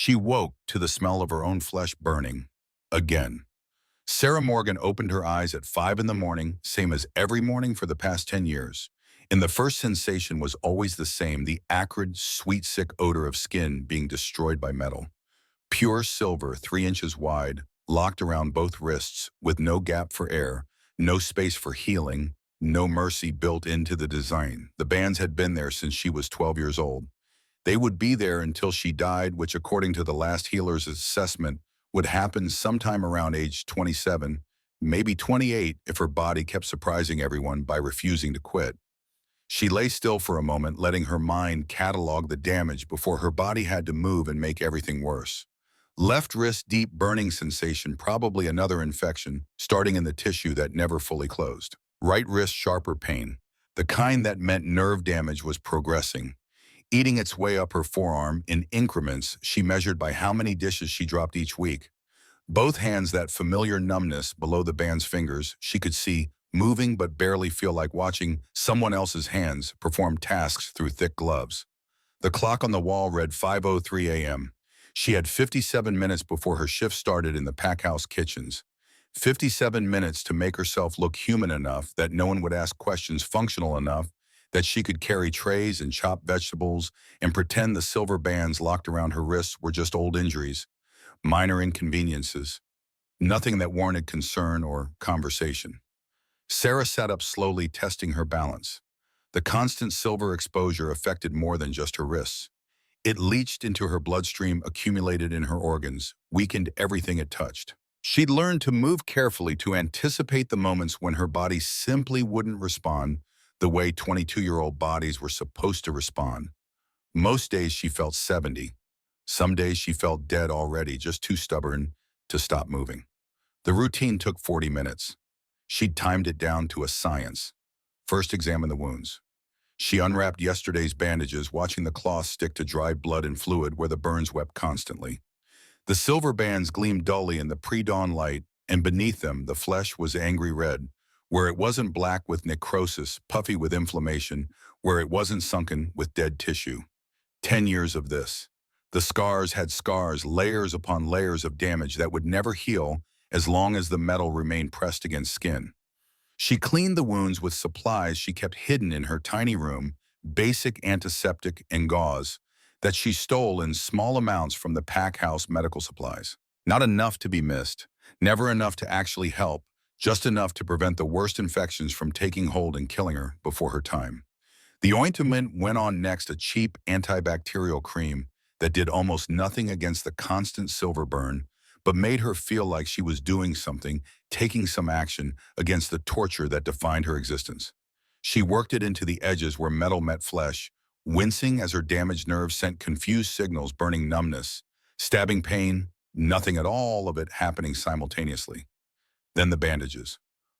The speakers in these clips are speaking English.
She woke to the smell of her own flesh burning. Again. Sarah Morgan opened her eyes at 5 in the morning, same as every morning for the past 10 years. And the first sensation was always the same, the acrid, sweet, sick odor of skin being destroyed by metal. Pure silver, 3 inches wide, locked around both wrists, with no gap for air, no space for healing, no mercy built into the design. The bands had been there since she was 12 years old. They would be there until she died, which according to the last healer's assessment would happen sometime around age 27, maybe 28 if her body kept surprising everyone by refusing to quit. She lay still for a moment, letting her mind catalog the damage before her body had to move and make everything worse. Left wrist deep burning sensation, probably another infection, starting in the tissue that never fully closed. Right wrist sharper pain, the kind that meant nerve damage was progressing, eating its way up her forearm in increments she measured by how many dishes she dropped each week. Both hands, that familiar numbness below the band's fingers, she could see, moving but barely feel like watching someone else's hands perform tasks through thick gloves. The clock on the wall read 5:03 a.m. She had 57 minutes before her shift started in the pack house kitchens. 57 minutes to make herself look human enough that no one would ask questions, functional enough that she could carry trays and chop vegetables and pretend the silver bands locked around her wrists were just old injuries, minor inconveniences, nothing that warranted concern or conversation. Sarah sat up slowly, testing her balance. The constant silver exposure affected more than just her wrists. It leached into her bloodstream, accumulated in her organs, weakened everything it touched. She'd learned to move carefully, to anticipate the moments when her body simply wouldn't respond the way 22-year-old bodies were supposed to respond. Most days she felt 70. Some days she felt dead already, just too stubborn to stop moving. The routine took 40 minutes. She'd timed it down to a science. First, examine the wounds. She unwrapped yesterday's bandages, watching the cloth stick to dried blood and fluid where the burns wept constantly. The silver bands gleamed dully in the pre-dawn light, and beneath them the flesh was angry red, where it wasn't black with necrosis, puffy with inflammation, where it wasn't sunken with dead tissue. 10 years of this. The scars had scars, layers upon layers of damage that would never heal as long as the metal remained pressed against skin. She cleaned the wounds with supplies she kept hidden in her tiny room, basic antiseptic and gauze, that she stole in small amounts from the pack house medical supplies. Not enough to be missed, never enough to actually help, just enough to prevent the worst infections from taking hold and killing her before her time. The ointment went on next, a cheap antibacterial cream that did almost nothing against the constant silver burn, but made her feel like she was doing something, taking some action against the torture that defined her existence. She worked it into the edges where metal met flesh, wincing as her damaged nerves sent confused signals, burning numbness, stabbing pain, nothing at all of it happening simultaneously. Then the bandages.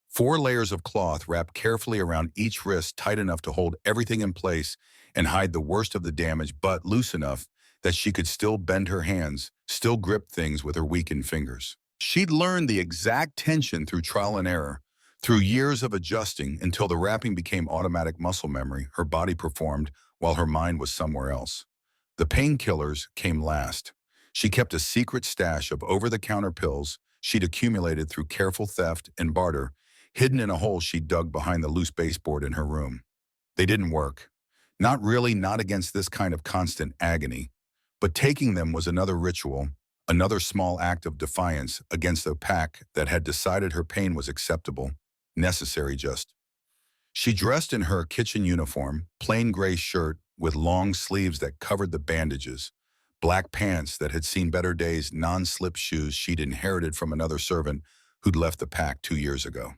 4 layers of cloth wrapped carefully around each wrist, tight enough to hold everything in place and hide the worst of the damage, but loose enough that she could still bend her hands, still grip things with her weakened fingers. She'd learned the exact tension through trial and error, through years of adjusting, until the wrapping became automatic muscle memory. Her body performed while her mind was somewhere else. The painkillers came last. She kept a secret stash of over-the-counter pills she'd accumulated through careful theft and barter, hidden in a hole she'd dug behind the loose baseboard in her room. They didn't work. Not really, not against this kind of constant agony. But taking them was another ritual, another small act of defiance against the pack that had decided her pain was acceptable, necessary just. She dressed in her kitchen uniform, plain gray shirt with long sleeves that covered the bandages, black pants that had seen better days, non-slip shoes she'd inherited from another servant who'd left the pack 2 years ago.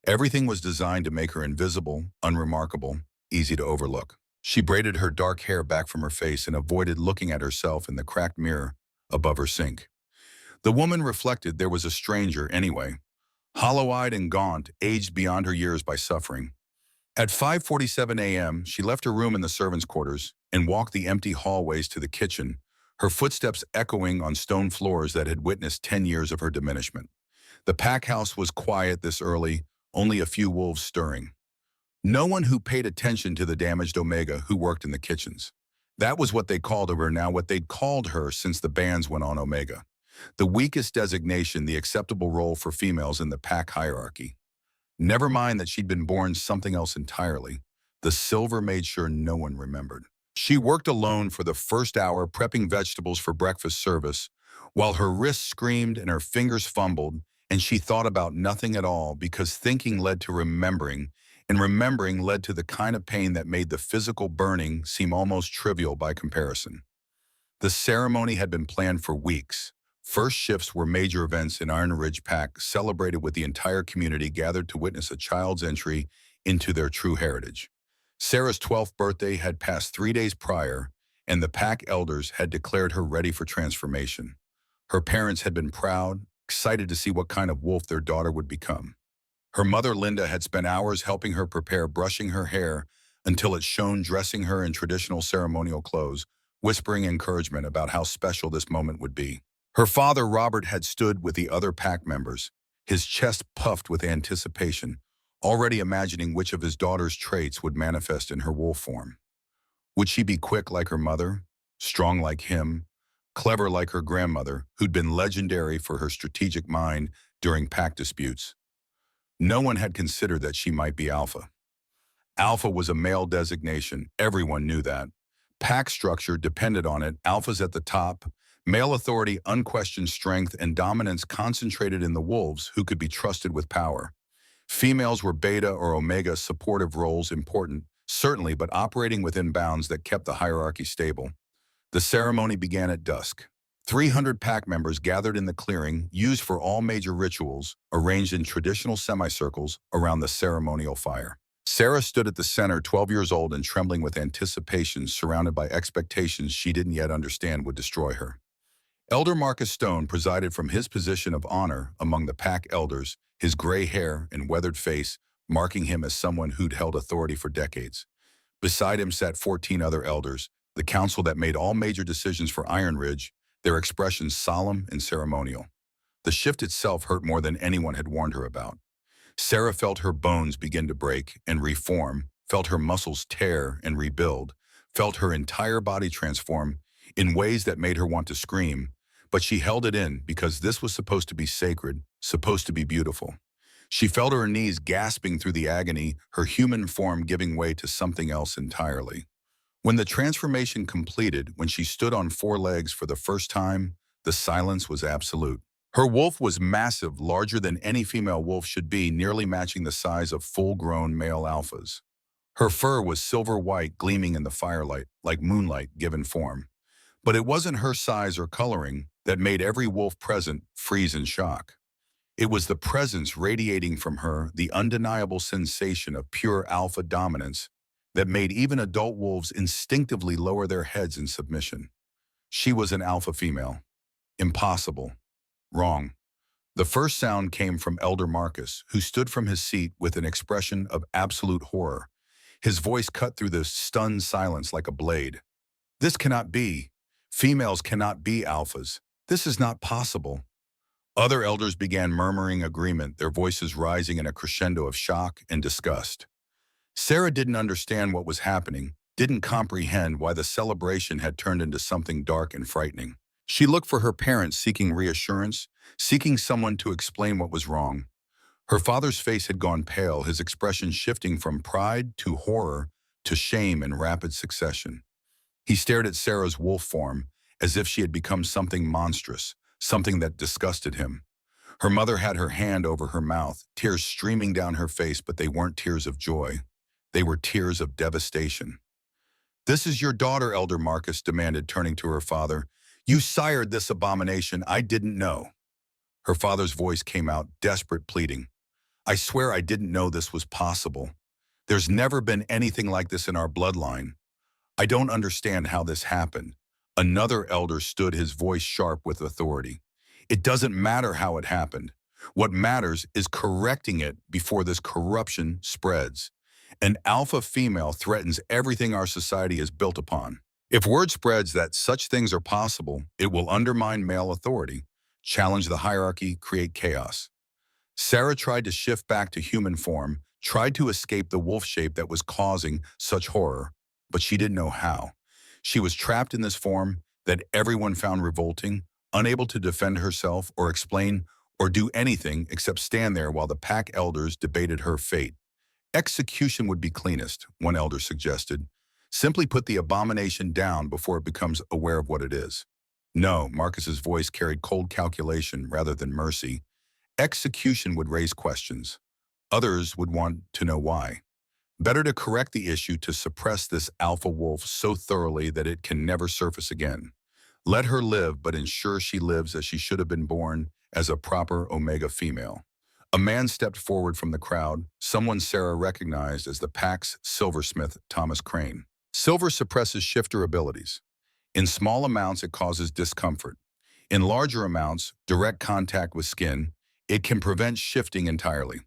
Everything was designed to make her invisible, unremarkable, easy to overlook. She braided her dark hair back from her face and avoided looking at herself in the cracked mirror above her sink. The woman reflected there was a stranger anyway, hollow-eyed and gaunt, aged beyond her years by suffering. At 5:47 a.m., she left her room in the servants' quarters and walked the empty hallways to the kitchen, her footsteps echoing on stone floors that had witnessed 10 years of her diminishment. The pack house was quiet this early, only a few wolves stirring. No one who paid attention to the damaged Omega who worked in the kitchens. That was what they called her now, what they'd called her since the bans went on Omega. The weakest designation, the acceptable role for females in the pack hierarchy. Never mind that she'd been born something else entirely. The silver made sure no one remembered. She worked alone for the first hour prepping vegetables for breakfast service, while her wrists screamed and her fingers fumbled, and she thought about nothing at all because thinking led to remembering, and remembering led to the kind of pain that made the physical burning seem almost trivial by comparison. The ceremony had been planned for weeks. First shifts were major events in Iron Ridge Pack, celebrated with the entire community gathered to witness a child's entry into their true heritage. Sarah's 12th birthday had passed 3 days prior, and the Pack elders had declared her ready for transformation. Her parents had been proud, excited to see what kind of wolf their daughter would become. Her mother, Linda, had spent hours helping her prepare brushing her hair until it shone, dressing her in traditional ceremonial clothes, whispering encouragement about how special this moment would be. Her father, Robert, had stood with the other pack members, his chest puffed with anticipation, already imagining which of his daughter's traits would manifest in her wolf form. Would she be quick like her mother, strong like him, clever like her grandmother, who'd been legendary for her strategic mind during pack disputes? No one had considered that she might be Alpha. Alpha was a male designation, everyone knew that. Pack structure depended on it, alphas at the top, male authority, unquestioned strength, and dominance concentrated in the wolves who could be trusted with power. Females were beta or omega supportive roles, important, certainly, but operating within bounds that kept the hierarchy stable. The ceremony began at dusk. 300 pack members gathered in the clearing, used for all major rituals, arranged in traditional semicircles around the ceremonial fire. Sarah stood at the center, 12 years old and trembling with anticipation, surrounded by expectations she didn't yet understand would destroy her. Elder Marcus Stone presided from his position of honor among the pack elders, his gray hair and weathered face marking him as someone who'd held authority for decades. Beside him sat 14 other elders, the council that made all major decisions for Iron Ridge, their expressions solemn and ceremonial. The shift itself hurt more than anyone had warned her about. Sarah felt her bones begin to break and reform, felt her muscles tear and rebuild, felt her entire body transform in ways that made her want to scream, but she held it in because this was supposed to be sacred, supposed to be beautiful. She felt her knees gasping through the agony, her human form giving way to something else entirely. When the transformation completed, when she stood on 4 legs for the first time, the silence was absolute. Her wolf was massive, larger than any female wolf should be, nearly matching the size of full-grown male alphas. Her fur was silver white, gleaming in the firelight, like moonlight given form. But it wasn't her size or coloring that made every wolf present freeze in shock. It was the presence radiating from her, the undeniable sensation of pure alpha dominance that made even adult wolves instinctively lower their heads in submission. She was an alpha female. Impossible. Wrong. The first sound came from Elder Marcus, who stood from his seat with an expression of absolute horror. His voice cut through the stunned silence like a blade. This cannot be. Females cannot be alphas. This is not possible. Other elders began murmuring agreement, their voices rising in a crescendo of shock and disgust. Sarah didn't understand what was happening, didn't comprehend why the celebration had turned into something dark and frightening. She looked for her parents, seeking reassurance, seeking someone to explain what was wrong. Her father's face had gone pale, his expression shifting from pride to horror to shame in rapid succession. He stared at Sarah's wolf form as if she had become something monstrous, something that disgusted him. Her mother had her hand over her mouth, tears streaming down her face, but they weren't tears of joy. They were tears of devastation. "This is your daughter," Elder Marcus demanded, turning to her father. "You sired this abomination. I didn't know." Her father's voice came out, desperate, pleading. "I swear I didn't know this was possible. There's never been anything like this in our bloodline. I don't understand how this happened." Another elder stood, his voice sharp with authority. "It doesn't matter how it happened. What matters is correcting it before this corruption spreads. An alpha female threatens everything our society is built upon. If word spreads that such things are possible, it will undermine male authority, challenge the hierarchy, create chaos." Sarah tried to shift back to human form, tried to escape the wolf shape that was causing such horror, but she didn't know how. She was trapped in this form that everyone found revolting, unable to defend herself or explain or do anything except stand there while the pack elders debated her fate. Execution would be cleanest, one elder suggested. Simply put the abomination down before it becomes aware of what it is. No, Marcus's voice carried cold calculation rather than mercy. Execution would raise questions. Others would want to know why. Better to correct the issue to suppress this alpha wolf so thoroughly that it can never surface again. Let her live, but ensure she lives as she should have been born, as a proper Omega female. A man stepped forward from the crowd, someone Sarah recognized as the pack's silversmith, Thomas Crane. Silver suppresses shifter abilities. In small amounts, it causes discomfort. In larger amounts, direct contact with skin, it can prevent shifting entirely.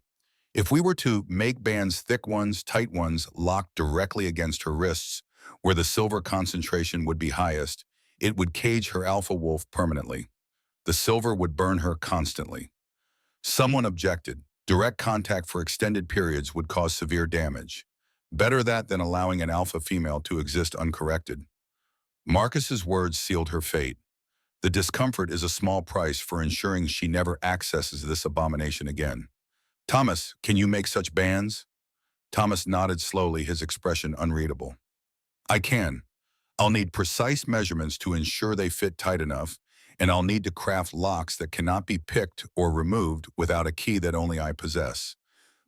If we were to make bands, thick ones, tight ones, locked directly against her wrists, where the silver concentration would be highest, it would cage her alpha wolf permanently. The silver would burn her constantly. Someone objected. Direct contact for extended periods would cause severe damage. Better that than allowing an alpha female to exist uncorrected. Marcus's words sealed her fate. The discomfort is a small price for ensuring she never accesses this abomination again. Thomas, can you make such bands? Thomas nodded slowly, his expression unreadable. I can. I'll need precise measurements to ensure they fit tight enough, and I'll need to craft locks that cannot be picked or removed without a key that only I possess.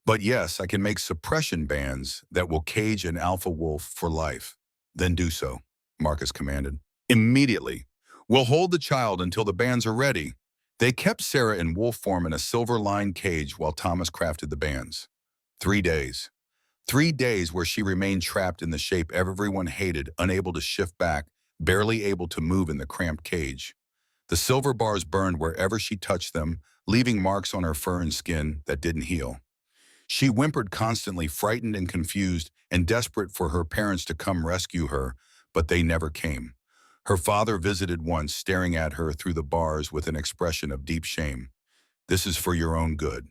But yes, I can make suppression bands that will cage an alpha wolf for life. Then do so, Marcus commanded. Immediately. We'll hold the child until the bands are ready. They kept Sarah in wolf form in a silver-lined cage while Thomas crafted the bands. 3 days. 3 days where she remained trapped in the shape everyone hated, unable to shift back, barely able to move in the cramped cage. The silver bars burned wherever she touched them, leaving marks on her fur and skin that didn't heal. She whimpered constantly, frightened and confused, and desperate for her parents to come rescue her, but they never came. Her father visited once, staring at her through the bars with an expression of deep shame. This is for your own good.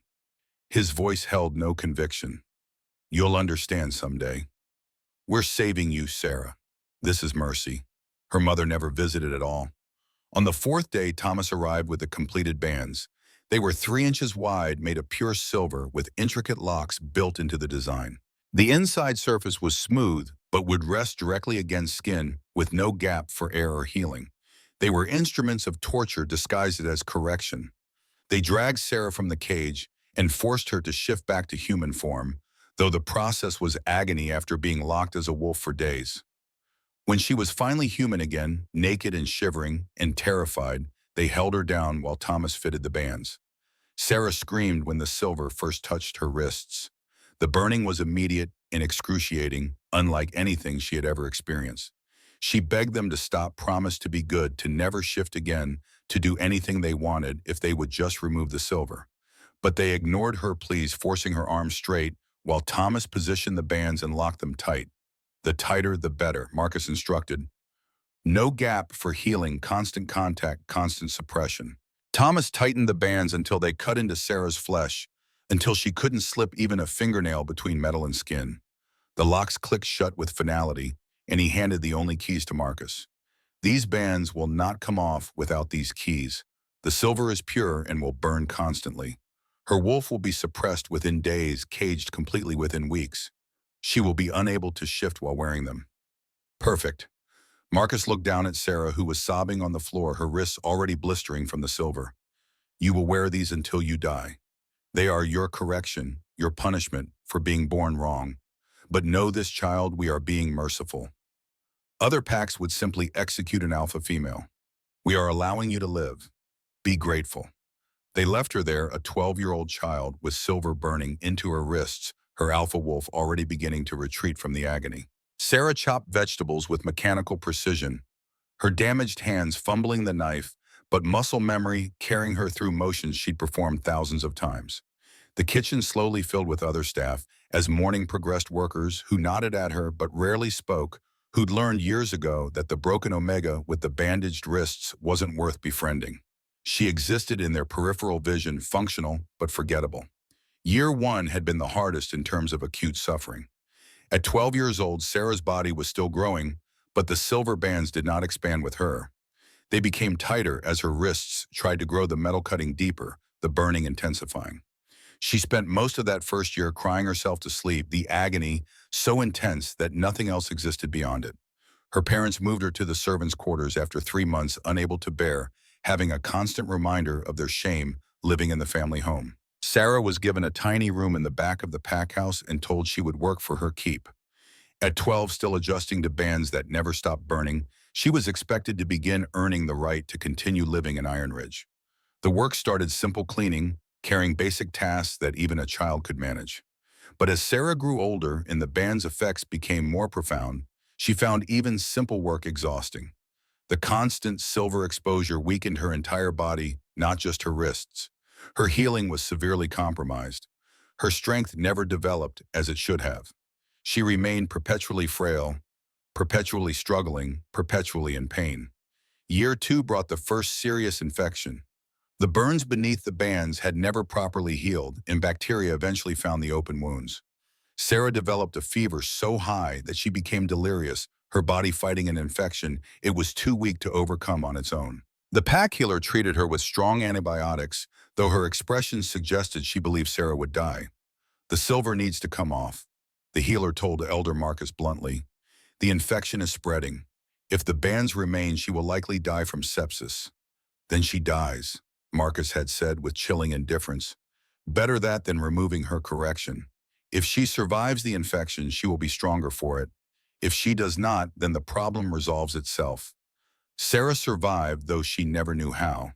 His voice held no conviction. You'll understand someday. We're saving you, Sarah. This is mercy. Her mother never visited at all. On the 4th day, Thomas arrived with the completed bands. They were 3 inches wide, made of pure silver, with intricate locks built into the design. The inside surface was smooth, but would rest directly against skin, with no gap for air or healing. They were instruments of torture disguised as correction. They dragged Sarah from the cage and forced her to shift back to human form, though the process was agony after being locked as a wolf for days. When she was finally human again, naked and shivering and terrified, they held her down while Thomas fitted the bands. Sarah screamed when the silver first touched her wrists. The burning was immediate and excruciating, unlike anything she had ever experienced. She begged them to stop, promised to be good, to never shift again, to do anything they wanted if they would just remove the silver. But they ignored her pleas, forcing her arms straight, while Thomas positioned the bands and locked them tight. The tighter, the better, Marcus instructed. No gap for healing, constant contact, constant suppression. Thomas tightened the bands until they cut into Sarah's flesh, until she couldn't slip even a fingernail between metal and skin. The locks clicked shut with finality, and he handed the only keys to Marcus. These bands will not come off without these keys. The silver is pure and will burn constantly. Her wolf will be suppressed within days, caged completely within weeks. She will be unable to shift while wearing them. Perfect. Marcus looked down at Sarah, who was sobbing on the floor, her wrists already blistering from the silver. You will wear these until you die. They are your correction, your punishment for being born wrong. But know this, child, we are being merciful. Other packs would simply execute an alpha female. We are allowing you to live. Be grateful. They left her there, a 12-year-old child with silver burning into her wrists, her alpha wolf already beginning to retreat from the agony. Sarah chopped vegetables with mechanical precision, her damaged hands fumbling the knife, but muscle memory carrying her through motions she'd performed thousands of times. The kitchen slowly filled with other staff as morning progressed, workers who nodded at her but rarely spoke, who'd learned years ago that the broken Omega with the bandaged wrists wasn't worth befriending. She existed in their peripheral vision, functional but forgettable. Year 1 had been the hardest in terms of acute suffering. At 12 years old, Sarah's body was still growing, But the silver bands did not expand with her. They became tighter as her wrists tried to grow the metal cutting deeper, the burning intensifying. She spent most of that first year crying herself to sleep, the agony so intense that nothing else existed beyond it. Her parents moved her to the servants' quarters after 3 months, unable to bear having a constant reminder of their shame living in the family home. Sarah was given a tiny room in the back of the pack house and told she would work for her keep. At 12, still adjusting to bands that never stopped burning, she was expected to begin earning the right to continue living in Iron Ridge. The work started simple cleaning, carrying basic tasks that even a child could manage. But as Sarah grew older and the band's effects became more profound, she found even simple work exhausting. The constant silver exposure weakened her entire body, not just her wrists. Her healing was severely compromised. Her strength never developed as it should have. She remained perpetually frail, perpetually struggling, perpetually in pain. Year 2 brought the first serious infection. The burns beneath the bands had never properly healed, and bacteria eventually found the open wounds. Sarah developed a fever so high that she became delirious, her body fighting an infection it was too weak to overcome on its own. The pack healer treated her with strong antibiotics, though her expression suggested she believed Sarah would die. "The silver needs to come off," the healer told Elder Marcus bluntly. "The infection is spreading. If the bands remain, she will likely die from sepsis." "Then she dies," Marcus had said with chilling indifference. "Better that than removing her correction. If she survives the infection, she will be stronger for it. If she does not, then the problem resolves itself." Sarah survived, though she never knew how.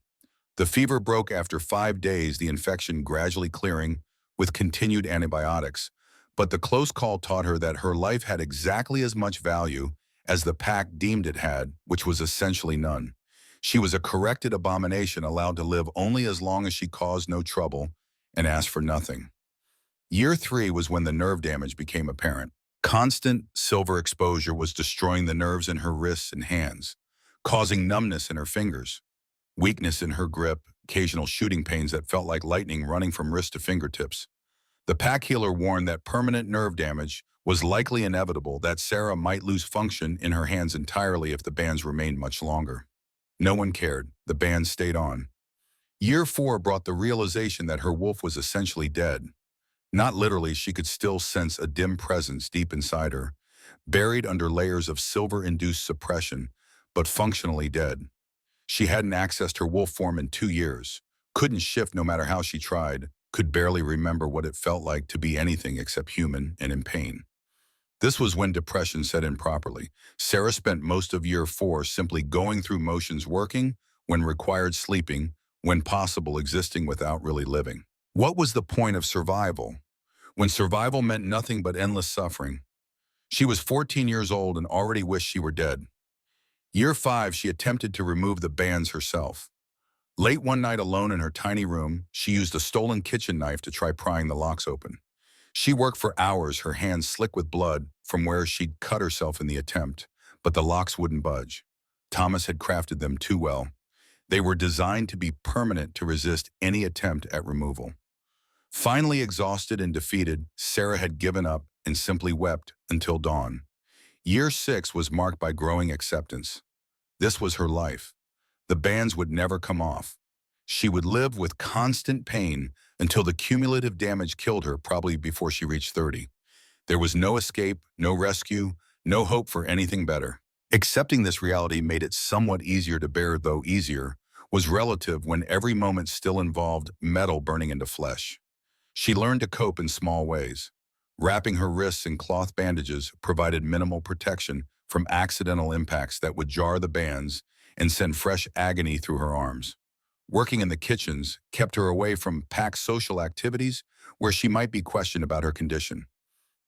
The fever broke after 5 days, the infection gradually clearing with continued antibiotics. But the close call taught her that her life had exactly as much value as the pack deemed it had, which was essentially none. She was a corrected abomination, allowed to live only as long as she caused no trouble and asked for nothing. Year 3 was when the nerve damage became apparent. Constant silver exposure was destroying the nerves in her wrists and hands, causing numbness in her fingers, weakness in her grip, occasional shooting pains that felt like lightning running from wrist to fingertips. The pack healer warned that permanent nerve damage was likely inevitable, that Sarah might lose function in her hands entirely if the bands remained much longer. No one cared. The bands stayed on. Year 4 brought the realization that her wolf was essentially dead. Not literally, she could still sense a dim presence deep inside her, buried under layers of silver-induced suppression, but functionally dead. She hadn't accessed her wolf form in 2 years, couldn't shift no matter how she tried, could barely remember what it felt like to be anything except human and in pain. This was when depression set in properly. Sarah spent most of year 4 simply going through motions, working, when required sleeping, when possible existing without really living. What was the point of survival, when survival meant nothing but endless suffering? She was 14 years old and already wished she were dead. Year 5, she attempted to remove the bands herself. Late one night, alone in her tiny room, she used a stolen kitchen knife to try prying the locks open. She worked for hours, her hands slick with blood from where she'd cut herself in the attempt, but the locks wouldn't budge. Thomas had crafted them too well. They were designed to be permanent, to resist any attempt at removal. Finally exhausted and defeated, Sarah had given up and simply wept until dawn. Year 6 was marked by growing acceptance. This was her life. The bands would never come off. She would live with constant pain until the cumulative damage killed her, probably before she reached 30. There was no escape, no rescue, no hope for anything better. Accepting this reality made it somewhat easier to bear, though easier was relative when every moment still involved metal burning into flesh. She learned to cope in small ways. Wrapping her wrists in cloth bandages provided minimal protection from accidental impacts that would jar the bands and send fresh agony through her arms. Working in the kitchens kept her away from packed social activities where she might be questioned about her condition.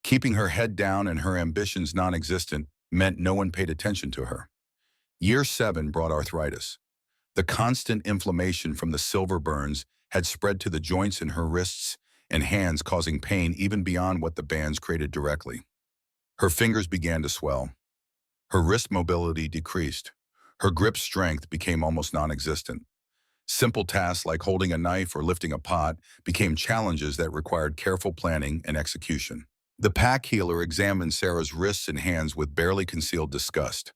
Keeping her head down and her ambitions non-existent meant no one paid attention to her. Year 7 brought arthritis. The constant inflammation from the silver burns had spread to the joints in her wrists and hands, causing pain even beyond what the bands created directly. Her fingers began to swell. Her wrist mobility decreased. Her grip strength became almost non-existent. Simple tasks like holding a knife or lifting a pot became challenges that required careful planning and execution. The pack healer examined Sarah's wrists and hands with barely concealed disgust.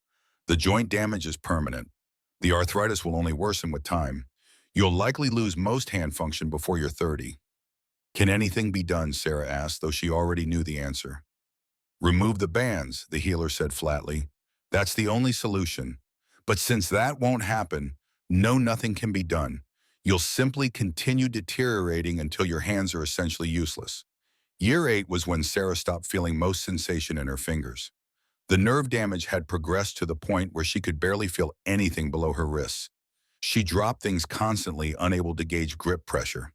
The joint damage is permanent. The arthritis will only worsen with time. You'll likely lose most hand function before you're 30. Can anything be done, Sarah asked, though she already knew the answer. Remove the bands, the healer said flatly. That's the only solution. But since that won't happen, nothing can be done. You'll simply continue deteriorating until your hands are essentially useless. Year 8 was when Sarah stopped feeling most sensation in her fingers. The nerve damage had progressed to the point where she could barely feel anything below her wrists. She dropped things constantly, unable to gauge grip pressure.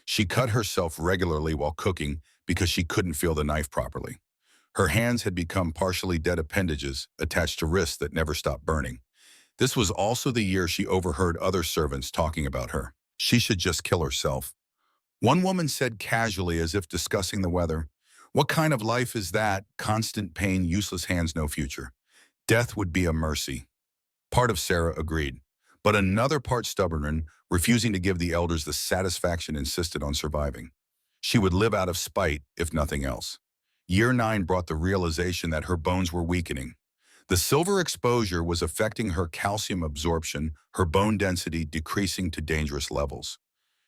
She cut herself regularly while cooking because she couldn't feel the knife properly. Her hands had become partially dead appendages attached to wrists that never stopped burning. This was also the year she overheard other servants talking about her. She should just kill herself. One woman said casually, as if discussing the weather, "What kind of life is that? Constant pain, useless hands, no future. Death would be a mercy." Part of Sarah agreed, but another part, stubborn, refusing to give the elders the satisfaction, insisted on surviving. She would live out of spite, if nothing else. Year 9 brought the realization that her bones were weakening. The silver exposure was affecting her calcium absorption, her bone density decreasing to dangerous levels.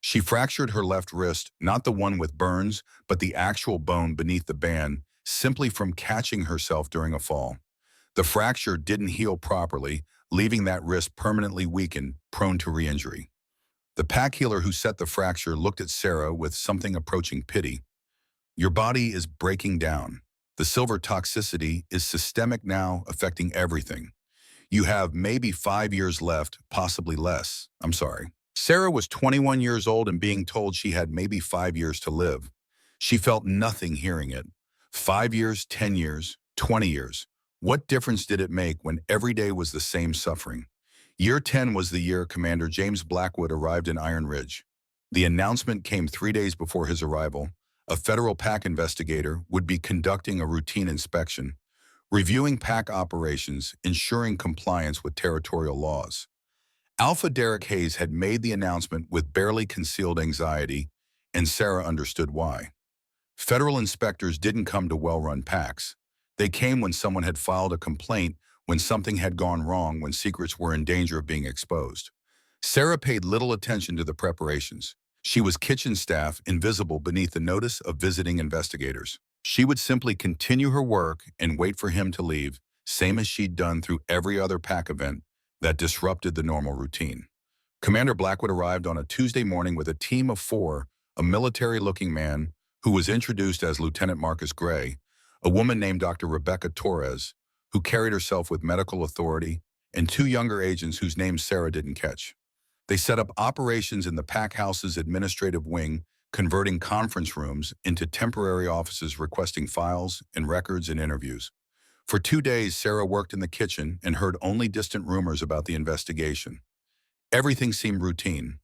She fractured her left wrist, not the one with burns, but the actual bone beneath the band, simply from catching herself during a fall. The fracture didn't heal properly, leaving that wrist permanently weakened, prone to re-injury. The pack healer who set the fracture looked at Sarah with something approaching pity. "Your body is breaking down. The silver toxicity is systemic now, affecting everything. You have maybe 5 years left, possibly less. I'm sorry." Sarah was 21 years old and being told she had maybe 5 years to live. She felt nothing hearing it. 5 years, 10 years, 20 years. What difference did it make when every day was the same suffering? Year 10 was the year Commander James Blackwood arrived in Iron Ridge. The announcement came 3 days before his arrival. A federal pack investigator would be conducting a routine inspection, reviewing pack operations, ensuring compliance with territorial laws. Alpha Derek Hayes had made the announcement with barely concealed anxiety, and Sarah understood why. Federal inspectors didn't come to well-run packs. They came when someone had filed a complaint, when something had gone wrong, when secrets were in danger of being exposed. Sarah paid little attention to the preparations. She was kitchen staff, invisible beneath the notice of visiting investigators. She would simply continue her work and wait for him to leave, same as she'd done through every other pack event that disrupted the normal routine. Commander Blackwood arrived on a Tuesday morning with a team of 4, a military-looking man who was introduced as Lieutenant Marcus Gray, a woman named Dr. Rebecca Torres, who carried herself with medical authority, and 2 younger agents whose names Sarah didn't catch. They set up operations in the pack house's administrative wing, converting conference rooms into temporary offices, requesting files and records and interviews. For 2 days, Sarah worked in the kitchen and heard only distant rumors about the investigation. Everything seemed routine.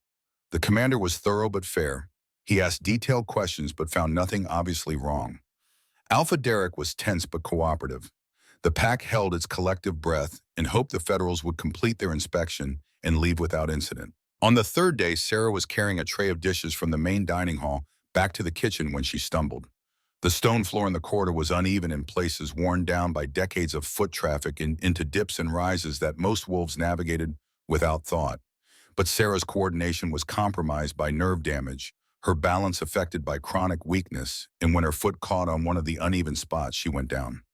The commander was thorough but fair. He asked detailed questions but found nothing obviously wrong. Alpha Derek was tense but cooperative. The pack held its collective breath and hoped the Federals would complete their inspection and leave without incident. On the 3rd day, Sarah was carrying a tray of dishes from the main dining hall back to the kitchen when she stumbled. The stone floor in the corridor was uneven in places, worn down by decades of foot traffic and into dips and rises that most wolves navigated without thought. But Sarah's coordination was compromised by nerve damage, her balance affected by chronic weakness, and when her foot caught on one of the uneven spots, she went down.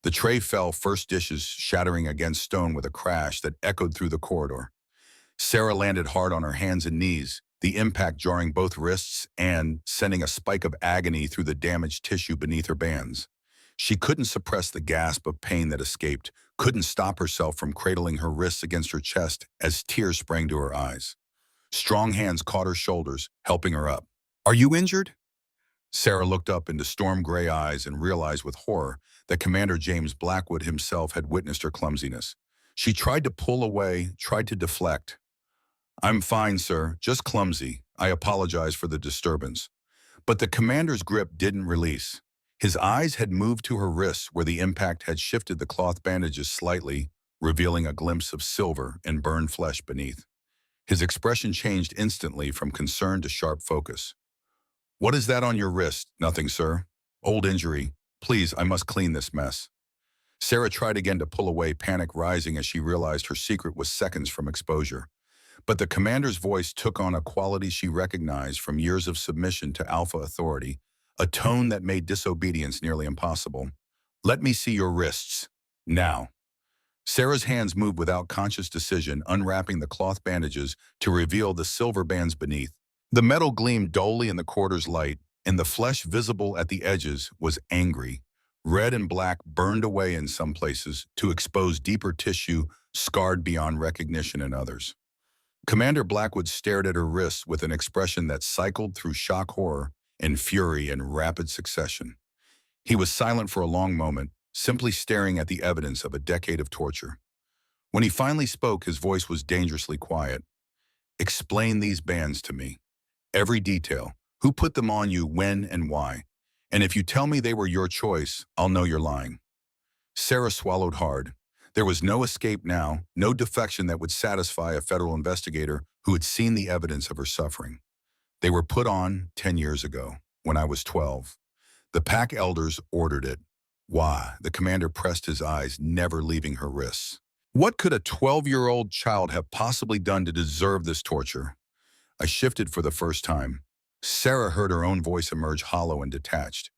The tray fell, first dishes shattering against stone with a crash that echoed through the corridor. Sarah landed hard on her hands and knees, the impact jarring both wrists and sending a spike of agony through the damaged tissue beneath her bands. She couldn't suppress the gasp of pain that escaped, couldn't stop herself from cradling her wrists against her chest as tears sprang to her eyes. Strong hands caught her shoulders, helping her up. "Are you injured?" Sarah looked up into storm-gray eyes and realized with horror that Commander James Blackwood himself had witnessed her clumsiness. She tried to pull away, tried to deflect. "I'm fine, sir, just clumsy. I apologize for the disturbance." But the commander's grip didn't release. His eyes had moved to her wrists where the impact had shifted the cloth bandages slightly, revealing a glimpse of silver and burned flesh beneath. His expression changed instantly from concern to sharp focus. "What is that on your wrist?" "Nothing, sir. Old injury. Please, I must clean this mess. Sarah tried again to pull away, panic rising as she realized her secret was seconds from exposure. But the commander's voice took on a quality she recognized from years of submission to Alpha authority, a tone that made disobedience nearly impossible. Let me see your wrists. Now. Sarah's hands moved without conscious decision, unwrapping the cloth bandages to reveal the silver bands beneath. The metal gleamed dully in the quarter's light, and the flesh visible at the edges was angry. Red and black burned away in some places to expose deeper tissue scarred beyond recognition in others. Commander Blackwood stared at her wrists with an expression that cycled through shock, horror, and fury in rapid succession. He was silent for a long moment, simply staring at the evidence of a decade of torture. When he finally spoke, his voice was dangerously quiet. Explain these bands to me. Every detail. Who put them on you, when, and why? And if you tell me they were your choice, I'll know you're lying. Sarah swallowed hard. There was no escape now, no defection that would satisfy a federal investigator who had seen the evidence of her suffering. They were put on 10 years ago, when I was 12. The pack elders ordered it. Why? The commander pressed his eyes, never leaving her wrists. What could a 12-year-old child have possibly done to deserve this torture? I shifted for the first time. Sarah heard her own voice emerge hollow and detached.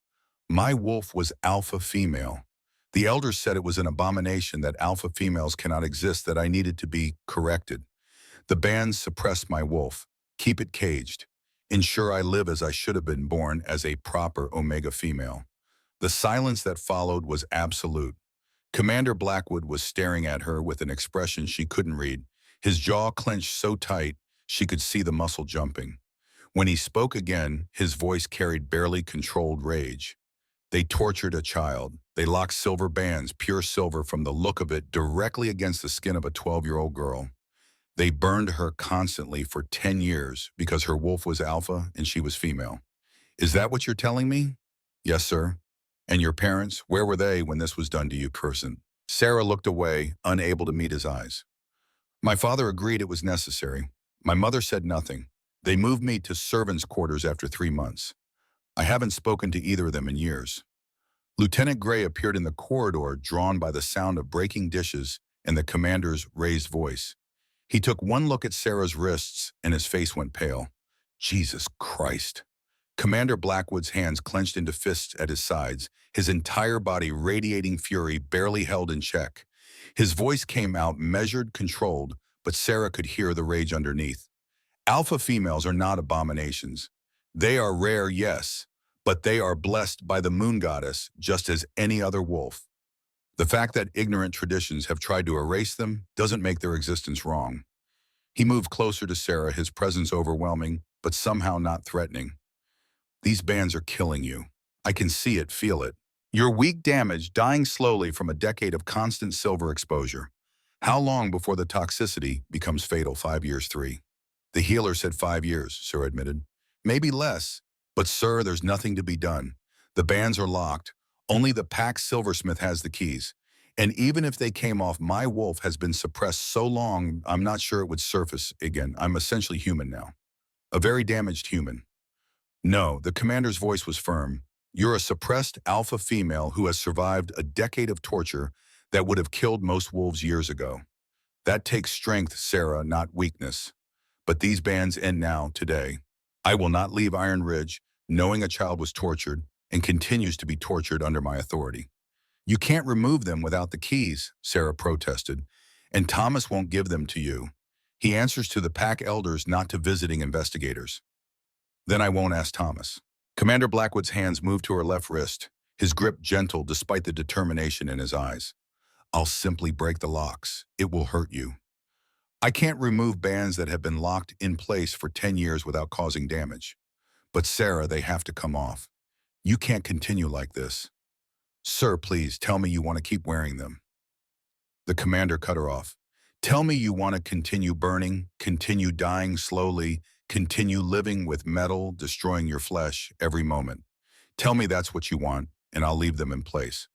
My wolf was alpha female. The elders said it was an abomination that alpha females cannot exist, that I needed to be corrected. The bands suppressed my wolf. Keep it caged. Ensure I live as I should have been born, as a proper omega female. The silence that followed was absolute. Commander Blackwood was staring at her with an expression she couldn't read. His jaw clenched so tight she could see the muscle jumping. When he spoke again, his voice carried barely controlled rage. They tortured a child. They locked silver bands, pure silver from the look of it, directly against the skin of a 12-year-old girl. They burned her constantly for 10 years because her wolf was alpha and she was female. Is that what you're telling me? Yes, sir. And your parents, where were they when this was done to you, person? Sarah looked away, unable to meet his eyes. My father agreed it was necessary. My mother said nothing. They moved me to servants' quarters after 3 months. I haven't spoken to either of them in years. Lieutenant Gray appeared in the corridor, drawn by the sound of breaking dishes and the commander's raised voice. He took one look at Sarah's wrists and his face went pale. Jesus Christ. Commander Blackwood's hands clenched into fists at his sides, his entire body radiating fury, barely held in check. His voice came out measured, controlled, but Sarah could hear the rage underneath. Alpha females are not abominations. They are rare, yes, but they are blessed by the moon goddess just as any other wolf. The fact that ignorant traditions have tried to erase them doesn't make their existence wrong. He moved closer to Sarah, his presence overwhelming, but somehow not threatening. These bands are killing you. I can see it, feel it. You're weak, damaged, dying slowly from a decade of constant silver exposure. How long before the toxicity becomes fatal? 5 years, 3. The healer said 5 years, Sarah admitted. Maybe less, but sir, there's nothing to be done. The bands are locked. Only the pack silversmith has the keys. And even if they came off, my wolf has been suppressed so long, I'm not sure it would surface again. I'm essentially human now. A very damaged human. No, the commander's voice was firm. You're a suppressed alpha female who has survived a decade of torture that would have killed most wolves years ago. That takes strength, Sarah, not weakness. But these bands end now, today. I will not leave Iron Ridge, knowing a child was tortured and continues to be tortured under my authority. You can't remove them without the keys, Sarah protested, and Thomas won't give them to you. He answers to the pack elders, not to visiting investigators. Then I won't ask Thomas. Commander Blackwood's hands moved to her left wrist, his grip gentle despite the determination in his eyes. I'll simply break the locks. It will hurt you. I can't remove bands that have been locked in place for 10 years without causing damage. But Sarah, they have to come off. You can't continue like this. Sir, please, tell me you want to keep wearing them. The commander cut her off. Tell me you want to continue burning, continue dying slowly, continue living with metal, destroying your flesh every moment. Tell me that's what you want, and I'll leave them in place.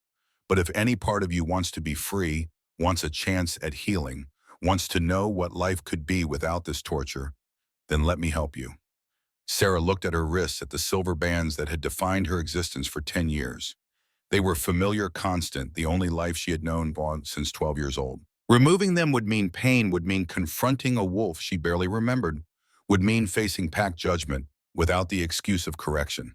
But if any part of you wants to be free, wants a chance at healing, wants to know what life could be without this torture, then let me help you. Sarah looked at her wrists, at the silver bands that had defined her existence for 10 years. They were familiar, constant, the only life she had known since 12 years old. Removing them would mean pain, would mean confronting a wolf she barely remembered, would mean facing pack judgment without the excuse of correction.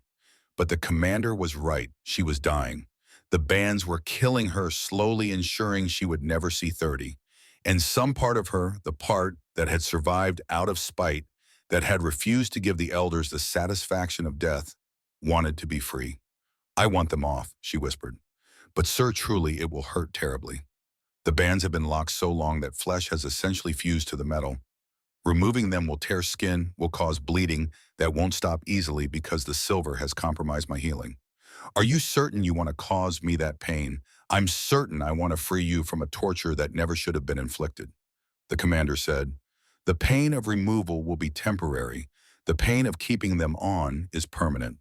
But the commander was right. She was dying. The bands were killing her, slowly ensuring she would never see 30. And some part of her, the part that had survived out of spite, that had refused to give the elders the satisfaction of death, wanted to be free. "I want them off," she whispered. "But sir, truly, it will hurt terribly. The bands have been locked so long that flesh has essentially fused to the metal. Removing them will tear skin, will cause bleeding that won't stop easily because the silver has compromised my healing. Are you certain you want to cause me that pain? I'm certain I want to free you from a torture that never should have been inflicted." The commander said, "The pain of removal will be temporary. The pain of keeping them on is permanent."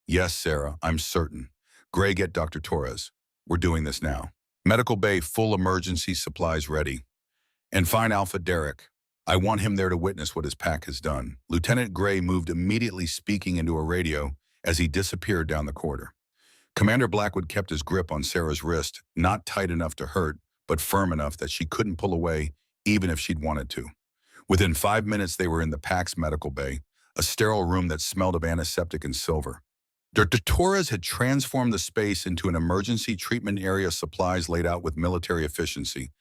"Yes, Sarah, I'm certain. Gray, get Dr. Torres. We're doing this now. Medical bay, full emergency supplies ready. And find Alpha Derek. I want him there to witness what his pack has done." Lieutenant Gray moved immediately, speaking into a radio as he disappeared down the corridor. Commander Blackwood kept his grip on Sarah's wrist, not tight enough to hurt, but firm enough that she couldn't pull away even if she'd wanted to. Within 5 minutes, they were in the pack's medical bay, a sterile room that smelled of antiseptic and silver. Dr. Torres had transformed the space into an emergency treatment area, supplies laid out with military efficiency.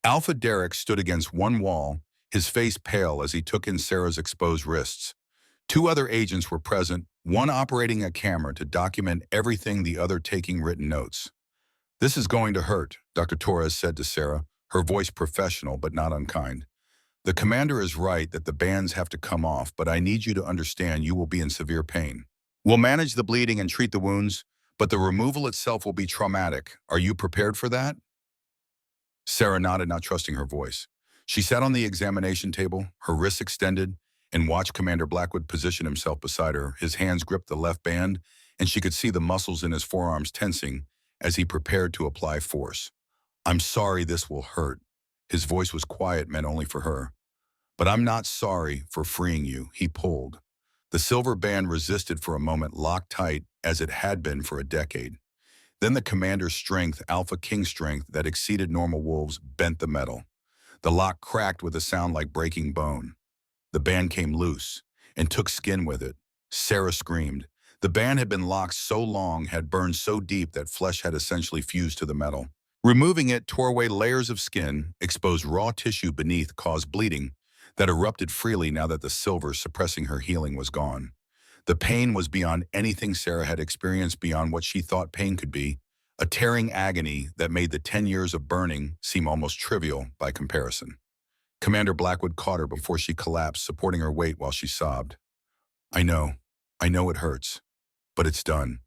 Alpha Derek stood against one wall, his face pale as he took in Sarah's exposed wrists. Two other agents were present, one operating a camera to document everything, the other taking written notes. "This is going to hurt," Dr. Torres said to Sarah, her voice professional but not unkind. "The commander is right that the bands have to come off, but I need you to understand you will be in severe pain. We'll manage the bleeding and treat the wounds, but the removal itself will be traumatic. Are you prepared for that?" Sarah nodded, not trusting her voice. She sat on the examination table, her wrists extended, and watched Commander Blackwood position himself beside her. His hands gripped the left band, and she could see the muscles in his forearms tensing as he prepared to apply force. "I'm sorry this will hurt." His voice was quiet, meant only for her. "But I'm not sorry for freeing you." He pulled. The silver band resisted for a moment, locked tight as it had been for a decade. Then the commander's strength, AlphaKing strength that exceeded normal wolves, bent the metal. The lock cracked with a sound like breaking bone. The band came loose and took skin with it. Sarah screamed. The band had been locked so long, had burned so deep that flesh had essentially fused to the metal. Removing it tore away layers of skin, exposed raw tissue beneath, caused bleeding that erupted freely now that the silver suppressing her healing was gone. The pain was beyond anything Sarah had experienced, beyond what she thought pain could be, a tearing agony that made the 10 years of burning seem almost trivial by comparison. Commander Blackwood caught her before she collapsed, supporting her weight while she sobbed. I know it hurts, but it's done.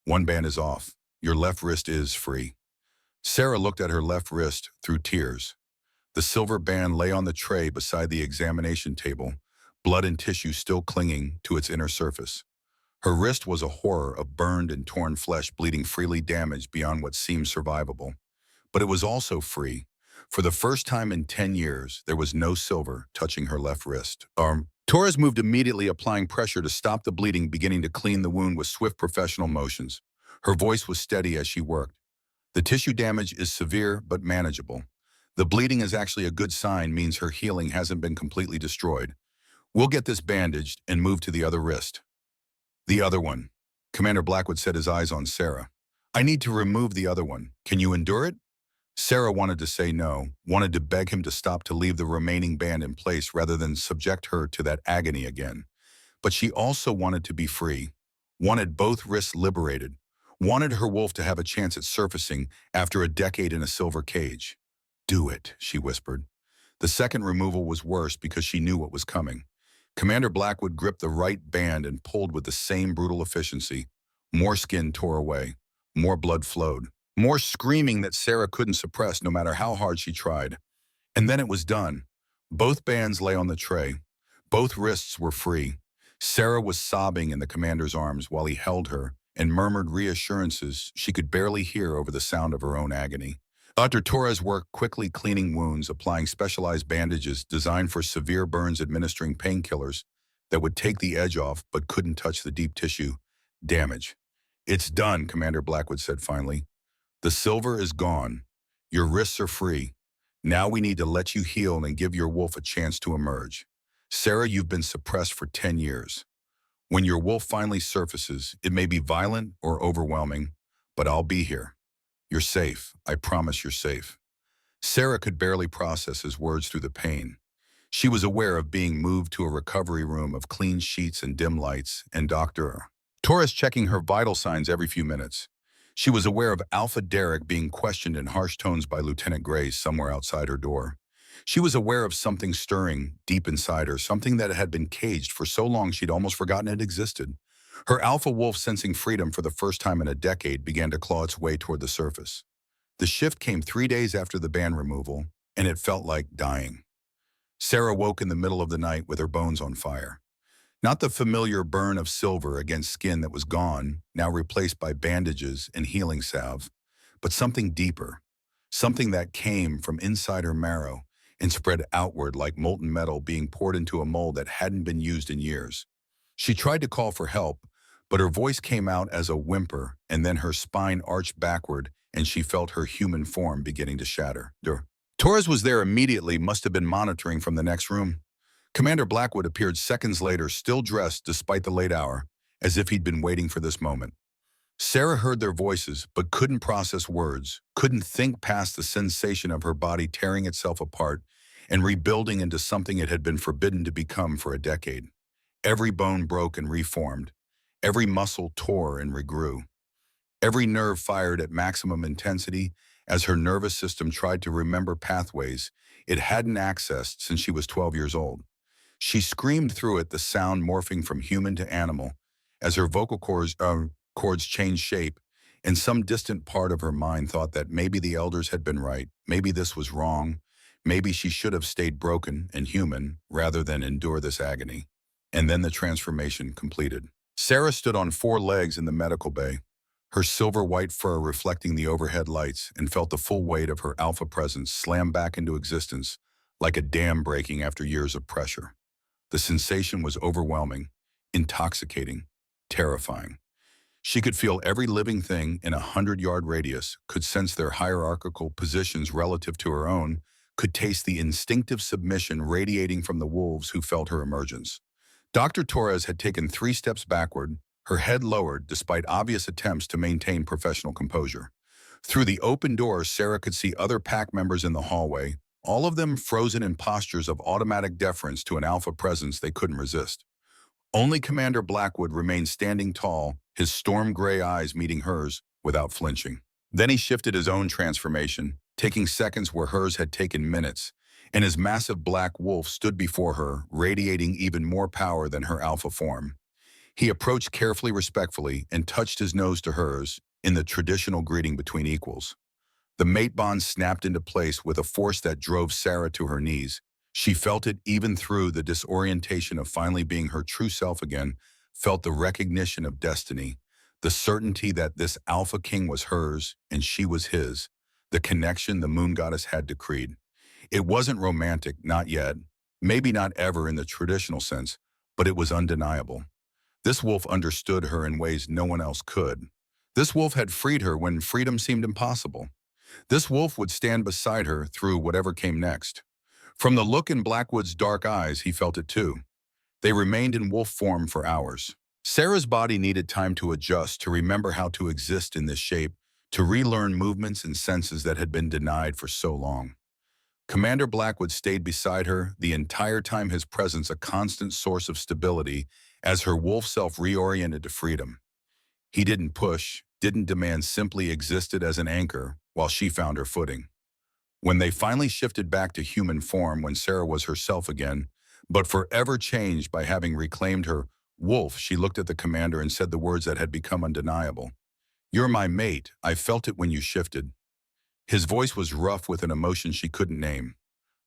One band is off. Your left wrist is free." Sarah looked at her left wrist through tears. The silver band lay on the tray beside the examination table, blood and tissue still clinging to its inner surface. Her wrist was a horror of burned and torn flesh, bleeding freely, damaged beyond what seemed survivable. But it was also free. For the first time in 10 years, there was no silver touching her left wrist. Torres moved immediately, applying pressure to stop the bleeding, beginning to clean the wound with swift professional motions. Her voice was steady as she worked. "The tissue damage is severe but manageable. The bleeding is actually a good sign, means her healing hasn't been completely destroyed. We'll get this bandaged and move to the other wrist." "The other one," Commander Blackwood set his eyes on Sarah. "I need to remove the other one. Can you endure it?" Sarah wanted to say no, wanted to beg him to stop, to leave the remaining band in place rather than subject her to that agony again. But she also wanted to be free, wanted both wrists liberated, wanted her wolf to have a chance at surfacing after a decade in a silver cage. "Do it," she whispered. The second removal was worse because she knew what was coming. Commander Blackwood gripped the right band and pulled with the same brutal efficiency. More skin tore away. More blood flowed. More screaming that Sarah couldn't suppress no matter how hard she tried. And then it was done. Both bands lay on the tray. Both wrists were free. Sarah was sobbing in the commander's arms while he held her and murmured reassurances she could barely hear over the sound of her own agony. Dr. Torres worked quickly, cleaning wounds, applying specialized bandages designed for severe burns, administering painkillers that would take the edge off but couldn't touch the deep tissue damage. It's done, Commander Blackwood said finally. The silver is gone. Your wrists are free. Now we need to let you heal and give your wolf a chance to emerge. Sarah, you've been suppressed for 10 years. When your wolf finally surfaces, it may be violent or overwhelming, but I'll be here. You're safe. I promise you're safe. Sarah could barely process his words through the pain. She was aware of being moved to a recovery room of clean sheets and dim lights, and Dr. Torres checking her vital signs every few minutes. She was aware of Alpha Derek being questioned in harsh tones by Lieutenant Gray somewhere outside her door. She was aware of something stirring deep inside her, something that had been caged for so long she'd almost forgotten it existed. Her alpha wolf, sensing freedom for the first time in a decade, began to claw its way toward the surface. The shift came 3 days after the ban removal, and it felt like dying. Sarah woke in the middle of the night with her bones on fire. Not the familiar burn of silver against skin that was gone, now replaced by bandages and healing salve, but something deeper, something that came from inside her marrow and spread outward like molten metal being poured into a mold that hadn't been used in years. She tried to call for help, but her voice came out as a whimper, and then her spine arched backward and she felt her human form beginning to shatter. Torres was there immediately, must have been monitoring from the next room. Commander Blackwood appeared seconds later, still dressed despite the late hour, as if he'd been waiting for this moment. Sarah heard their voices, but couldn't process words, couldn't think past the sensation of her body tearing itself apart and rebuilding into something it had been forbidden to become for a decade. Every bone broke and reformed. Every muscle tore and regrew. Every nerve fired at maximum intensity as her nervous system tried to remember pathways it hadn't accessed since she was 12 years old. She screamed through it, the sound morphing from human to animal, as her vocal cords changed shape, and some distant part of her mind thought that maybe the elders had been right, maybe this was wrong, maybe she should have stayed broken and human rather than endure this agony. And then the transformation completed. Sarah stood on 4 legs in the medical bay, her silver-white fur reflecting the overhead lights, and felt the full weight of her alpha presence slam back into existence like a dam breaking after years of pressure. The sensation was overwhelming, intoxicating, terrifying. She could feel every living thing in a 100-yard radius, could sense their hierarchical positions relative to her own, could taste the instinctive submission radiating from the wolves who felt her emergence. Dr. Torres had taken 3 steps backward, her head lowered despite obvious attempts to maintain professional composure. Through the open door, Sarah could see other pack members in the hallway, all of them frozen in postures of automatic deference to an alpha presence they couldn't resist. Only Commander Blackwood remained standing tall, his storm gray eyes meeting hers without flinching. Then he shifted his own transformation, taking seconds where hers had taken minutes, and his massive black wolf stood before her, radiating even more power than her alpha form. He approached carefully, respectfully, and touched his nose to hers in the traditional greeting between equals. The mate bond snapped into place with a force that drove Sarah to her knees. She felt it even through the disorientation of finally being her true self again, felt the recognition of destiny, the certainty that this AlphaKing was hers and she was his, the connection the moon goddess had decreed. It wasn't romantic, not yet, maybe not ever in the traditional sense, but it was undeniable. This wolf understood her in ways no one else could. This wolf had freed her when freedom seemed impossible. This wolf would stand beside her through whatever came next. From the look in Blackwood's dark eyes, he felt it too. They remained in wolf form for hours. Sarah's body needed time to adjust, to remember how to exist in this shape, to relearn movements and senses that had been denied for so long. Commander Blackwood stayed beside her, the entire time his presence a constant source of stability as her wolf self reoriented to freedom. He didn't push, didn't demand, simply existed as an anchor while she found her footing. When they finally shifted back to human form, when Sarah was herself again, but forever changed by having reclaimed her wolf, she looked at the commander and said the words that had become undeniable. "You're my mate. I felt it when you shifted." His voice was rough with an emotion she couldn't name.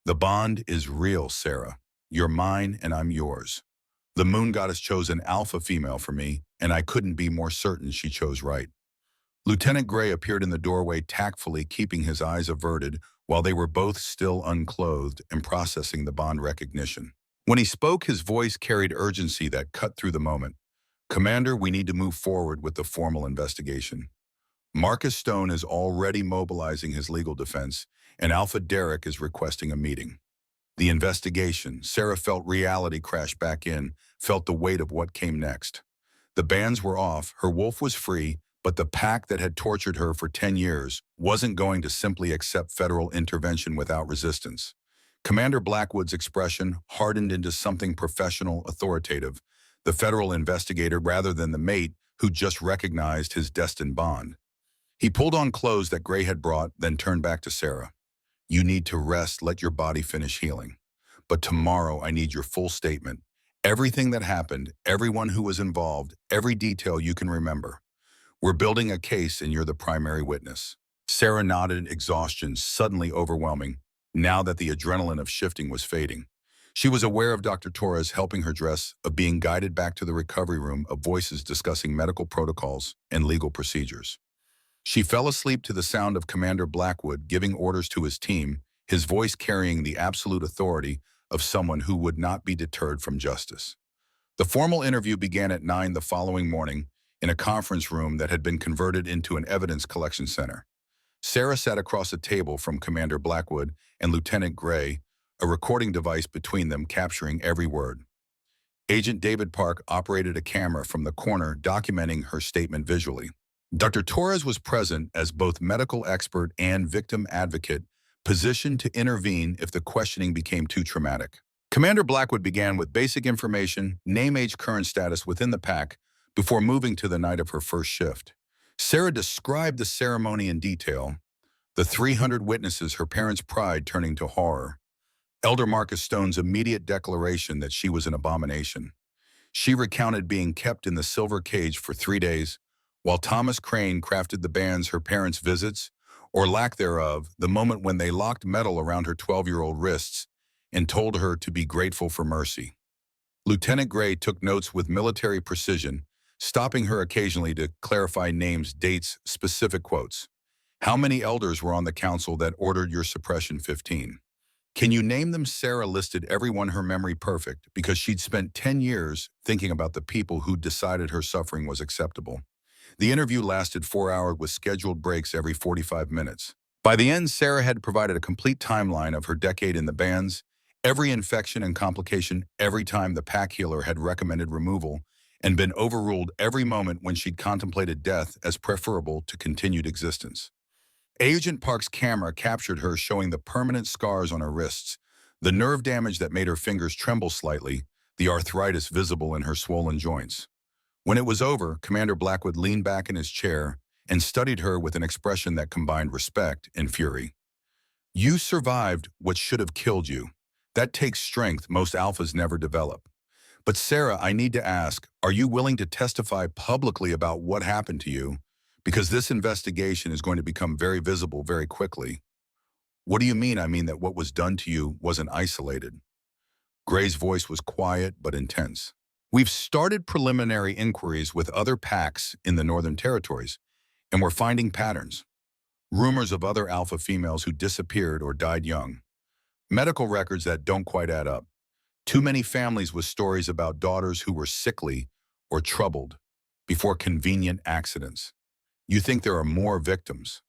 "The bond is real, Sarah. You're mine and I'm yours. The moon goddess chose an alpha female for me, and I couldn't be more certain she chose right." Lieutenant Gray appeared in the doorway, tactfully keeping his eyes averted while they were both still unclothed and processing the bond recognition. When he spoke, his voice carried urgency that cut through the moment. "Commander, we need to move forward with the formal investigation. Marcus Stone is already mobilizing his legal defense, and Alpha Derek is requesting a meeting." The investigation, Sarah felt reality crash back in, felt the weight of what came next. The bans were off, her wolf was free, but the pack that had tortured her for 10 years wasn't going to simply accept federal intervention without resistance. Commander Blackwood's expression hardened into something professional, authoritative, the federal investigator rather than the mate who just recognized his destined bond. He pulled on clothes that Gray had brought, then turned back to Sarah. "You need to rest, let your body finish healing. But tomorrow I need your full statement. Everything that happened, everyone who was involved, every detail you can remember. We're building a case and you're the primary witness." Sarah nodded, exhaustion suddenly overwhelming, now that the adrenaline of shifting was fading. She was aware of Dr. Torres helping her dress, of being guided back to the recovery room, of voices discussing medical protocols and legal procedures. She fell asleep to the sound of Commander Blackwood giving orders to his team, his voice carrying the absolute authority of someone who would not be deterred from justice. The formal interview began at 9 the following morning in a conference room that had been converted into an evidence collection center. Sarah sat across a table from Commander Blackwood and Lieutenant Gray, a recording device between them capturing every word. Agent David Park operated a camera from the corner documenting her statement visually. Dr. Torres was present as both medical expert and victim advocate, positioned to intervene if the questioning became too traumatic. Commander Blackwood began with basic information, name, age, current status within the pack, before moving to the night of her first shift. Sarah described the ceremony in detail, the 300 witnesses, her parents' pride turning to horror, Elder Marcus Stone's immediate declaration that she was an abomination. She recounted being kept in the silver cage for 3 days, while Thomas Crane crafted the bands her parents' visits, or lack thereof, the moment when they locked metal around her 12-year-old wrists and told her to be grateful for mercy. Lieutenant Gray took notes with military precision, stopping her occasionally to clarify names, dates, specific quotes. "How many elders were on the council that ordered your suppression 15? Can you name them?" Sarah listed everyone, her memory perfect, because she'd spent 10 years thinking about the people who decided her suffering was acceptable. The interview lasted 4 hours with scheduled breaks every 45 minutes. By the end, Sarah had provided a complete timeline of her decade in the bands, every infection and complication, every time the pack healer had recommended removal, and been overruled every moment when she'd contemplated death as preferable to continued existence. Agent Park's camera captured her showing the permanent scars on her wrists, the nerve damage that made her fingers tremble slightly, the arthritis visible in her swollen joints. When it was over, Commander Blackwood leaned back in his chair and studied her with an expression that combined respect and fury. "You survived what should have killed you. That takes strength most alphas never develop. But Sarah, I need to ask, are you willing to testify publicly about what happened to you? Because this investigation is going to become very visible very quickly." "What do you mean?" "I mean that what was done to you wasn't isolated." Gray's voice was quiet but intense. "We've started preliminary inquiries with other packs in the Northern Territories, and we're finding patterns. Rumors of other alpha females who disappeared or died young. Medical records that don't quite add up. Too many families with stories about daughters who were sickly or troubled before convenient accidents. You think there are more victims?"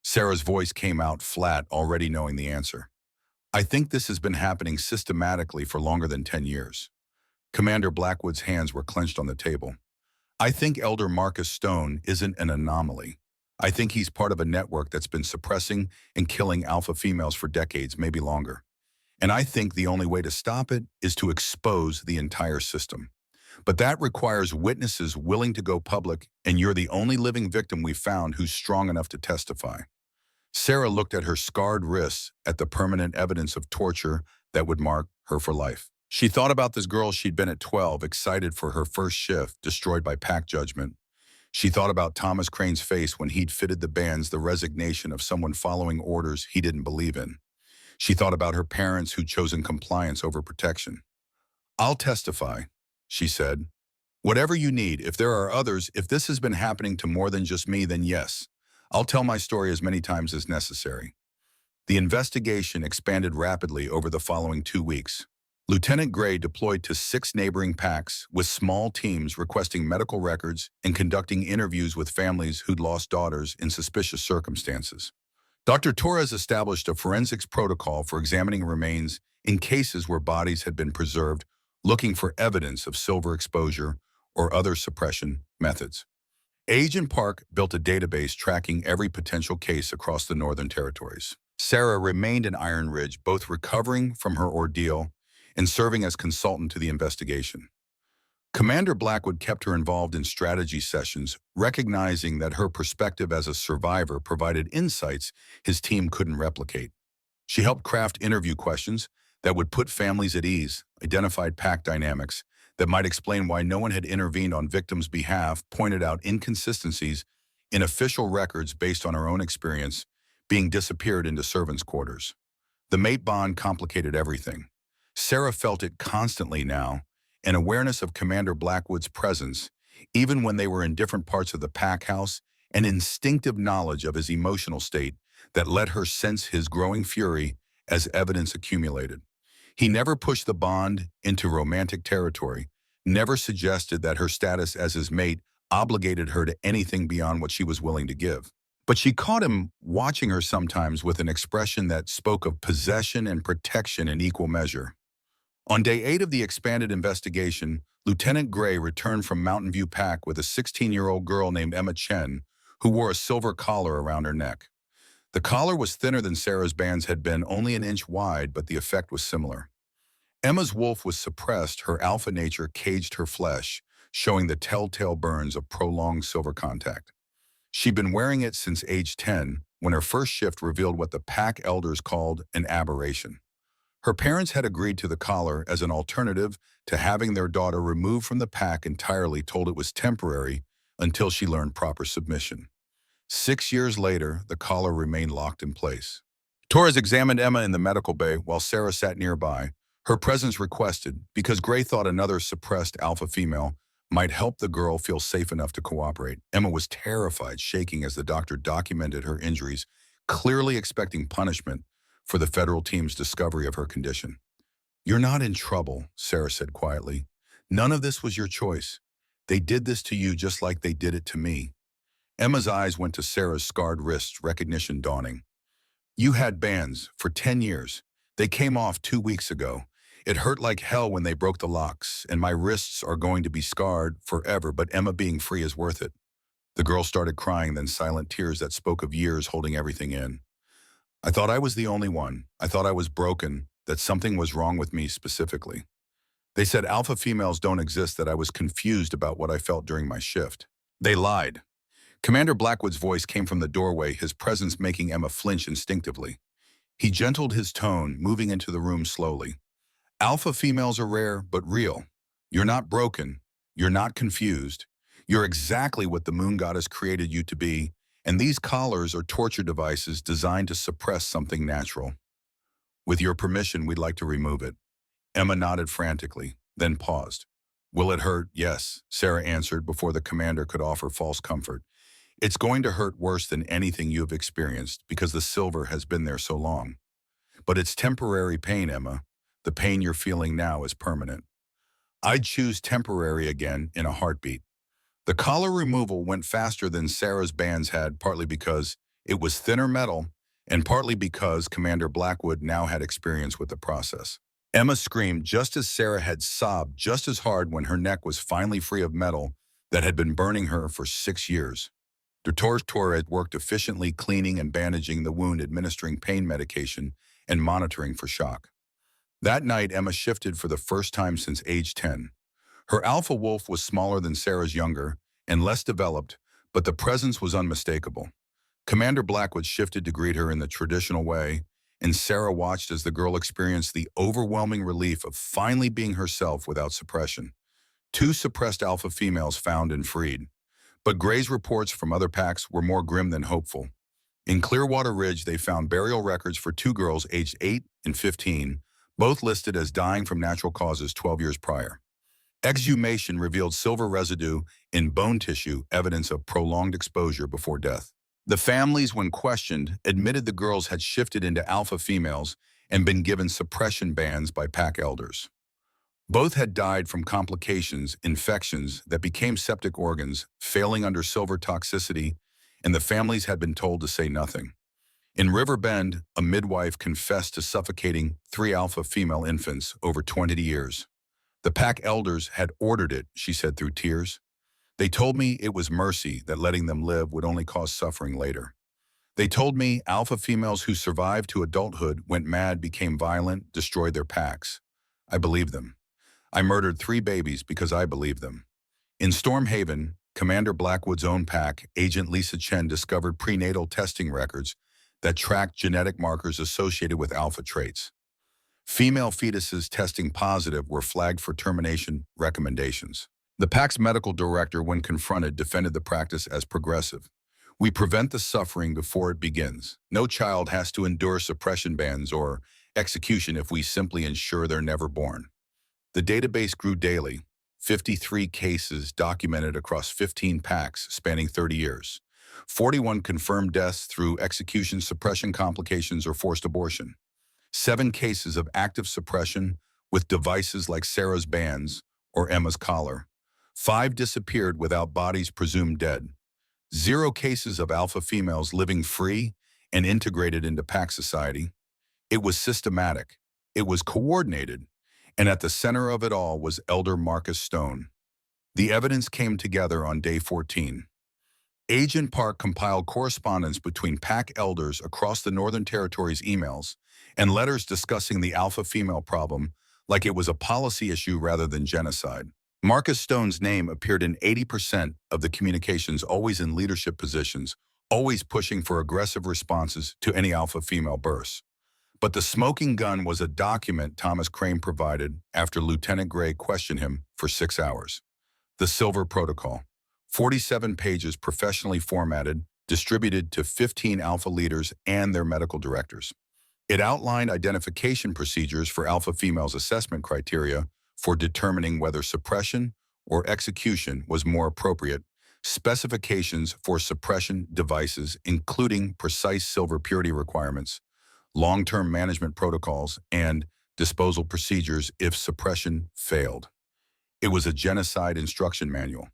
Sarah's voice came out flat, already knowing the answer. "I think this has been happening systematically for longer than 10 years. Commander Blackwood's hands were clenched on the table. "I think Elder Marcus Stone isn't an anomaly. I think he's part of a network that's been suppressing and killing alpha females for decades, maybe longer. And I think the only way to stop it is to expose the entire system. But that requires witnesses willing to go public, and you're the only living victim we've found who's strong enough to testify." Sarah looked at her scarred wrists, at the permanent evidence of torture that would mark her for life. She thought about this girl she'd been at 12, excited for her first shift, destroyed by pack judgment. She thought about Thomas Crane's face when he'd fitted the bands, the resignation of someone following orders he didn't believe in. She thought about her parents who'd chosen compliance over protection. "I'll testify," she said. "Whatever you need, if there are others, if this has been happening to more than just me, then yes, I'll tell my story as many times as necessary." The investigation expanded rapidly over the following 2 weeks. Lieutenant Gray deployed to 6 neighboring packs with small teams requesting medical records and conducting interviews with families who'd lost daughters in suspicious circumstances. Dr. Torres established a forensics protocol for examining remains in cases where bodies had been preserved, looking for evidence of silver exposure or other suppression methods. Agent Park built a database tracking every potential case across the Northern Territories. Sarah remained in Iron Ridge, both recovering from her ordeal and serving as consultant to the investigation. Commander Blackwood kept her involved in strategy sessions, recognizing that her perspective as a survivor provided insights his team couldn't replicate. She helped craft interview questions that would put families at ease, identified pack dynamics that might explain why no one had intervened on victims' behalf, pointed out inconsistencies in official records based on her own experience being disappeared into servants' quarters. The mate bond complicated everything. Sarah felt it constantly now, an awareness of Commander Blackwood's presence, even when they were in different parts of the pack house, an instinctive knowledge of his emotional state that let her sense his growing fury as evidence accumulated. He never pushed the bond into romantic territory, never suggested that her status as his mate obligated her to anything beyond what she was willing to give. But she caught him watching her sometimes with an expression that spoke of possession and protection in equal measure. On day 8 of the expanded investigation, Lieutenant Gray returned from Mountain View Pack with a 16-year-old girl named Emma Chen, who wore a silver collar around her neck. The collar was thinner than Sarah's bands had been, only an inch wide, but the effect was similar. Emma's wolf was suppressed, her alpha nature caged her flesh, showing the telltale burns of prolonged silver contact. She'd been wearing it since age 10, when her first shift revealed what the pack elders called an aberration. Her parents had agreed to the collar as an alternative to having their daughter removed from the pack entirely, told it was temporary until she learned proper submission. 6 years later, the collar remained locked in place. Torres examined Emma in the medical bay while Sarah sat nearby, her presence requested because Gray thought another suppressed alpha female might help the girl feel safe enough to cooperate. Emma was terrified, shaking as the doctor documented her injuries, clearly expecting punishment for the federal team's discovery of her condition. "You're not in trouble," Sarah said quietly. "None of this was your choice. They did this to you just like they did it to me." Emma's eyes went to Sarah's scarred wrists, recognition dawning. "You had bands for 10 years. They came off 2 weeks ago. It hurt like hell when they broke the locks, and my wrists are going to be scarred forever, but Emma being free is worth it." The girl started crying, then silent tears that spoke of years holding everything in. "I thought I was the only one. I thought I was broken, that something was wrong with me specifically. They said alpha females don't exist, that I was confused about what I felt during my shift. They lied." Commander Blackwood's voice came from the doorway, his presence making Emma flinch instinctively. He gentled his tone, moving into the room slowly. "Alpha females are rare, but real. You're not broken. You're not confused. You're exactly what the moon goddess created you to be, and these collars are torture devices designed to suppress something natural. With your permission, we'd like to remove it." Emma nodded frantically, then paused. "Will it hurt?" "Yes," Sarah answered before the commander could offer false comfort. "It's going to hurt worse than anything you have experienced because the silver has been there so long. But it's temporary pain, Emma. The pain you're feeling now is permanent." "I'd choose temporary again in a heartbeat." The collar removal went faster than Sarah's bands had, partly because it was thinner metal and partly because Commander Blackwood now had experience with the process. Emma screamed just as Sarah had sobbed just as hard when her neck was finally free of metal that had been burning her for 6 years. Dr. Torres worked efficiently, cleaning and bandaging the wound, administering pain medication, and monitoring for shock. That night, Emma shifted for the first time since age 10. Her alpha wolf was smaller than Sarah's younger and less developed, but the presence was unmistakable. Commander Blackwood shifted to greet her in the traditional way, and Sarah watched as the girl experienced the overwhelming relief of finally being herself without suppression. 2 suppressed alpha females found and freed. But Gray's reports from other packs were more grim than hopeful. In Clearwater Ridge, they found burial records for 2 girls aged 8 and 15, both listed as dying from natural causes 12 years prior. Exhumation revealed silver residue in bone tissue, evidence of prolonged exposure before death. The families, when questioned, admitted the girls had shifted into alpha females and been given suppression bands by pack elders. Both had died from complications, infections that became septic organs, failing under silver toxicity, and the families had been told to say nothing. In River Bend, a midwife confessed to suffocating 3 alpha female infants over 20 years. The pack elders had ordered it, she said through tears. They told me it was mercy, that letting them live would only cause suffering later. They told me alpha females who survived to adulthood went mad, became violent, destroyed their packs. I believed them. I murdered 3 babies because I believed them. In Storm Haven, Commander Blackwood's own pack, Agent Lisa Chen, discovered prenatal testing records that tracked genetic markers associated with alpha traits. Female fetuses testing positive were flagged for termination recommendations. The pack's medical director, when confronted, defended the practice as progressive. We prevent the suffering before it begins. No child has to endure suppression bans or execution if we simply ensure they're never born. The database grew daily, 53 cases documented across 15 packs spanning 30 years, 41 confirmed deaths through execution, suppression complications, or forced abortion, 7 cases of active suppression with devices like Sarah's bands or Emma's collar, 5 disappeared without bodies presumed dead, 0 cases of alpha females living free and integrated into pack society. It was systematic, it was coordinated, and at the center of it all was Elder Marcus Stone. The evidence came together on day 14. Agent Park compiled correspondence between pack elders across the Northern Territory's emails and letters discussing the alpha female problem like it was a policy issue rather than genocide. Marcus Stone's name appeared in 80% of the communications, always in leadership positions, always pushing for aggressive responses to any alpha female bursts. But the smoking gun was a document Thomas Crane provided after Lieutenant Gray questioned him for 6 hours. The Silver Protocol, 47 pages professionally formatted, distributed to 15 alpha leaders and their medical directors. It outlined identification procedures for alpha females, assessment criteria for determining whether suppression or execution was more appropriate, specifications for suppression devices, including precise silver purity requirements, long-term management protocols, and disposal procedures if suppression failed. It was a genocide instruction manual.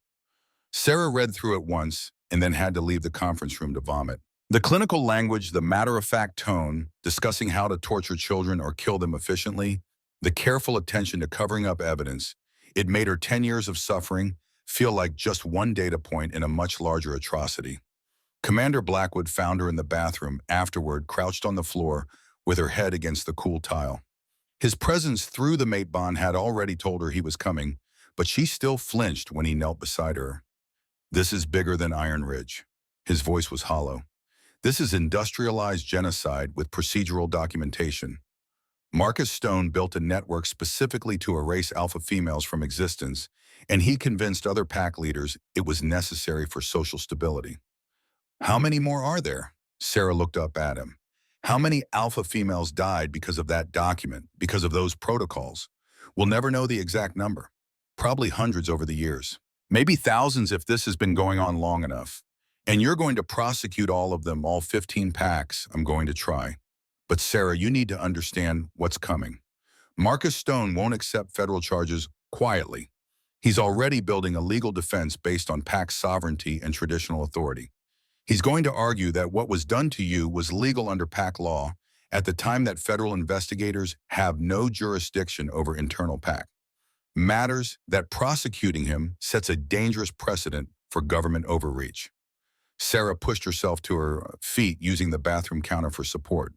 Sarah read through it once and then had to leave the conference room to vomit. The clinical language, the matter-of-fact tone, discussing how to torture children or kill them efficiently, the careful attention to covering up evidence, it made her 10 years of suffering feel like just one data point in a much larger atrocity. Commander Blackwood found her in the bathroom afterward, crouched on the floor with her head against the cool tile. His presence through the mate bond had already told her he was coming, but she still flinched when he knelt beside her. This is bigger than Iron Ridge. His voice was hollow. This is industrialized genocide with procedural documentation. Marcus Stone built a network specifically to erase alpha females from existence, and he convinced other pack leaders it was necessary for social stability. How many more are there? Sarah looked up at him. How many alpha females died because of that document, because of those protocols? We'll never know the exact number. Probably hundreds over the years. Maybe thousands if this has been going on long enough. And you're going to prosecute all of them, all 15 packs. I'm going to try. But Sarah, you need to understand what's coming. Marcus Stone won't accept federal charges quietly. He's already building a legal defense based on pack sovereignty and traditional authority. He's going to argue that what was done to you was legal under pack law at the time that federal investigators have no jurisdiction over internal pack matters, that prosecuting him sets a dangerous precedent for government overreach. Sarah pushed herself to her feet using the bathroom counter for support.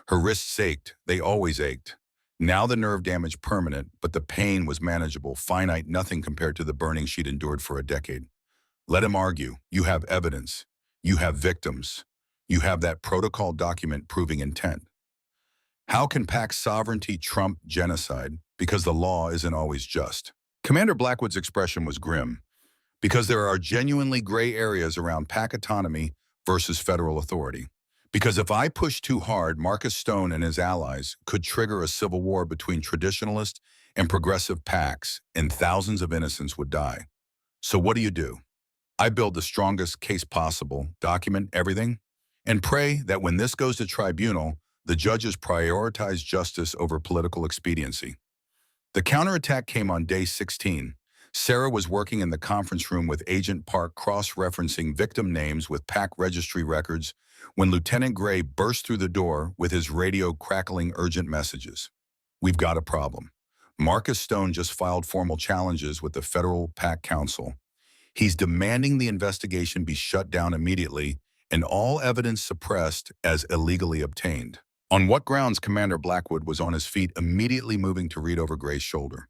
Her wrists ached. They always ached. Now the nerve damage permanent, but the pain was manageable, finite, nothing compared to the burning she'd endured for a decade. Let him argue. You have evidence. You have victims. You have that protocol document proving intent. How can pack sovereignty trump genocide? Because the law isn't always just. Commander Blackwood's expression was grim, because there are genuinely gray areas around pack autonomy versus federal authority. Because if I push too hard, Marcus Stone and his allies could trigger a civil war between traditionalist and progressive packs, and thousands of innocents would die. So what do? I build the strongest case possible, document everything, and pray that when this goes to tribunal, the judges prioritize justice over political expediency. The counterattack came on day 16. Sarah was working in the conference room with Agent Park cross-referencing victim names with PAC registry records when Lieutenant Gray burst through the door with his radio crackling urgent messages. We've got a problem. Marcus Stone just filed formal challenges with the Federal PAC Council. He's demanding the investigation be shut down immediately and all evidence suppressed as illegally obtained. On what grounds? Commander Blackwood was on his feet, immediately moving to read over Gray's shoulder.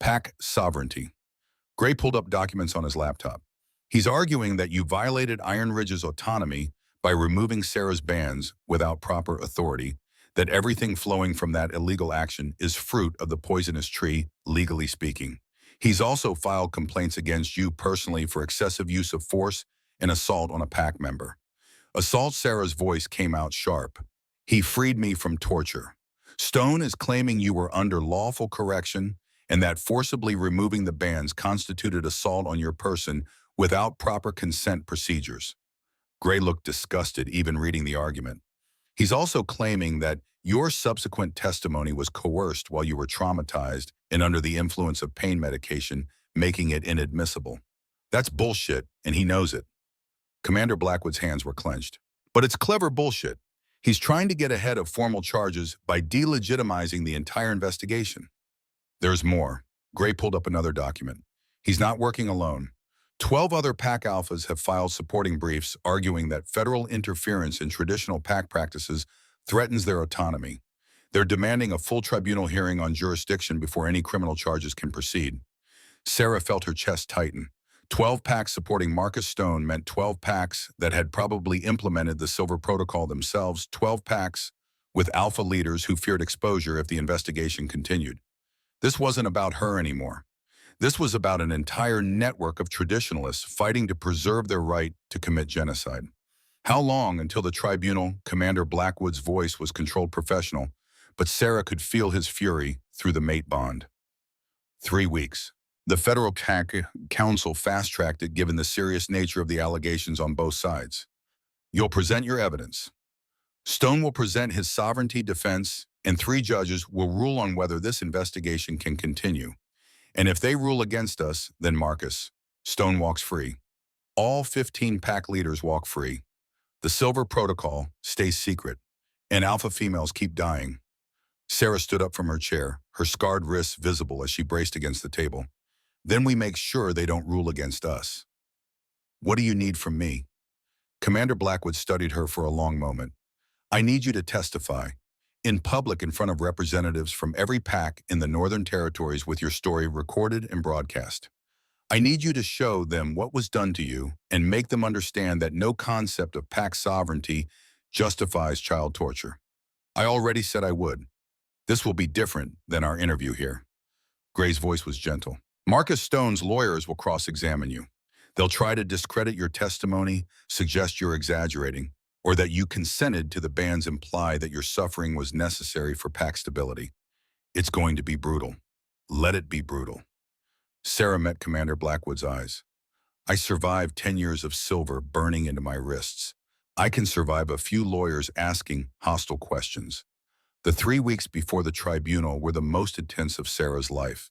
PAC sovereignty. Gray pulled up documents on his laptop. He's arguing that you violated Iron Ridge's autonomy by removing Sarah's bans without proper authority, that everything flowing from that illegal action is fruit of the poisonous tree, legally speaking. He's also filed complaints against you personally for excessive use of force and assault on a PAC member. Assault. Sarah's voice came out sharp. He freed me from torture. Stone is claiming you were under lawful correction and that forcibly removing the bans constituted assault on your person without proper consent procedures. Gray looked disgusted even reading the argument. He's also claiming that your subsequent testimony was coerced while you were traumatized and under the influence of pain medication, making it inadmissible. That's bullshit, and he knows it. Commander Blackwood's hands were clenched. But it's clever bullshit. He's trying to get ahead of formal charges by delegitimizing the entire investigation. There's more. Gray pulled up another document. He's not working alone. 12 other PAC alphas have filed supporting briefs arguing that federal interference in traditional PAC practices threatens their autonomy. They're demanding a full tribunal hearing on jurisdiction before any criminal charges can proceed. Sarah felt her chest tighten. 12 PACs supporting Marcus Stone meant 12 PACs that had probably implemented the Silver Protocol themselves, 12 PACs with alpha leaders who feared exposure if the investigation continued. This wasn't about her anymore. This was about an entire network of traditionalists fighting to preserve their right to commit genocide. How long until the tribunal? Commander Blackwood's voice was controlled professional, but Sarah could feel his fury through the mate bond. 3 weeks. The Federal PAC Council fast-tracked it given the serious nature of the allegations on both sides. You'll present your evidence. Stone will present his sovereignty defense, and 3 judges will rule on whether this investigation can continue. And if they rule against us, then Marcus Stone walks free. All 15 PAC leaders walk free. The Silver Protocol stays secret, and alpha females keep dying. Sarah stood up from her chair, her scarred wrists visible as she braced against the table. Then we make sure they don't rule against us. What do you need from me? Commander Blackwood studied her for a long moment. I need you to testify, in public in front of representatives from every PAC in the Northern Territories with your story recorded and broadcast. I need you to show them what was done to you and make them understand that no concept of PAC sovereignty justifies child torture. I already said I would. This will be different than our interview here. Gray's voice was gentle. Marcus Stone's lawyers will cross-examine you. They'll try to discredit your testimony, suggest you're exaggerating, or that you consented to the bans imply that your suffering was necessary for PAC stability. It's going to be brutal. Let it be brutal. Sarah met Commander Blackwood's eyes. I survived 10 years of silver burning into my wrists. I can survive a few lawyers asking hostile questions. The 3 weeks before the tribunal were the most intense of Sarah's life.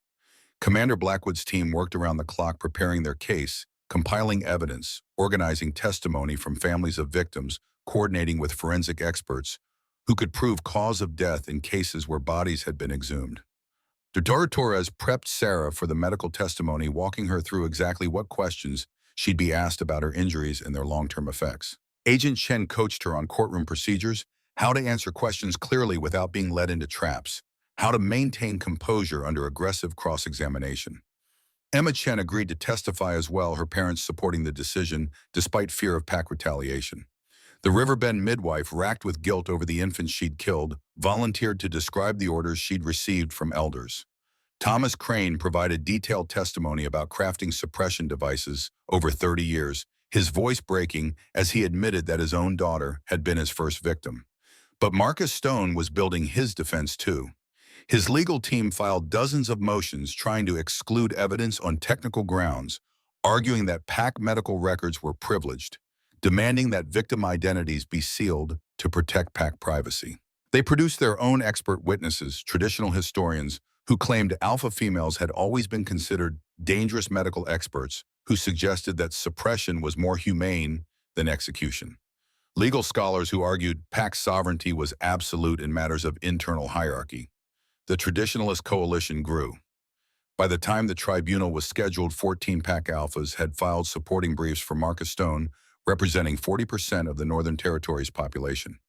Commander Blackwood's team worked around the clock preparing their case, compiling evidence, organizing testimony from families of victims, coordinating with forensic experts who could prove cause of death in cases where bodies had been exhumed. Dr. Torres prepped Sarah for the medical testimony, walking her through exactly what questions she'd be asked about her injuries and their long-term effects. Agent Chen coached her on courtroom procedures, how to answer questions clearly without being led into traps, how to maintain composure under aggressive cross-examination. Emma Chen agreed to testify as well, her parents supporting the decision despite fear of PAC retaliation. The Riverbend midwife, racked with guilt over the infant she'd killed, volunteered to describe the orders she'd received from elders. Thomas Crane provided detailed testimony about crafting suppression devices over 30 years, his voice breaking as he admitted that his own daughter had been his first victim. But Marcus Stone was building his defense too. His legal team filed dozens of motions trying to exclude evidence on technical grounds, arguing that PAC medical records were privileged, demanding that victim identities be sealed to protect PAC privacy. They produced their own expert witnesses, traditional historians, who claimed alpha females had always been considered dangerous medical experts who suggested that suppression was more humane than execution. Legal scholars who argued pack sovereignty was absolute in matters of internal hierarchy. The traditionalist coalition grew. By the time the tribunal was scheduled, 14 pack alphas had filed supporting briefs for Marcus Stone, representing 40% of the Northern Territory's population.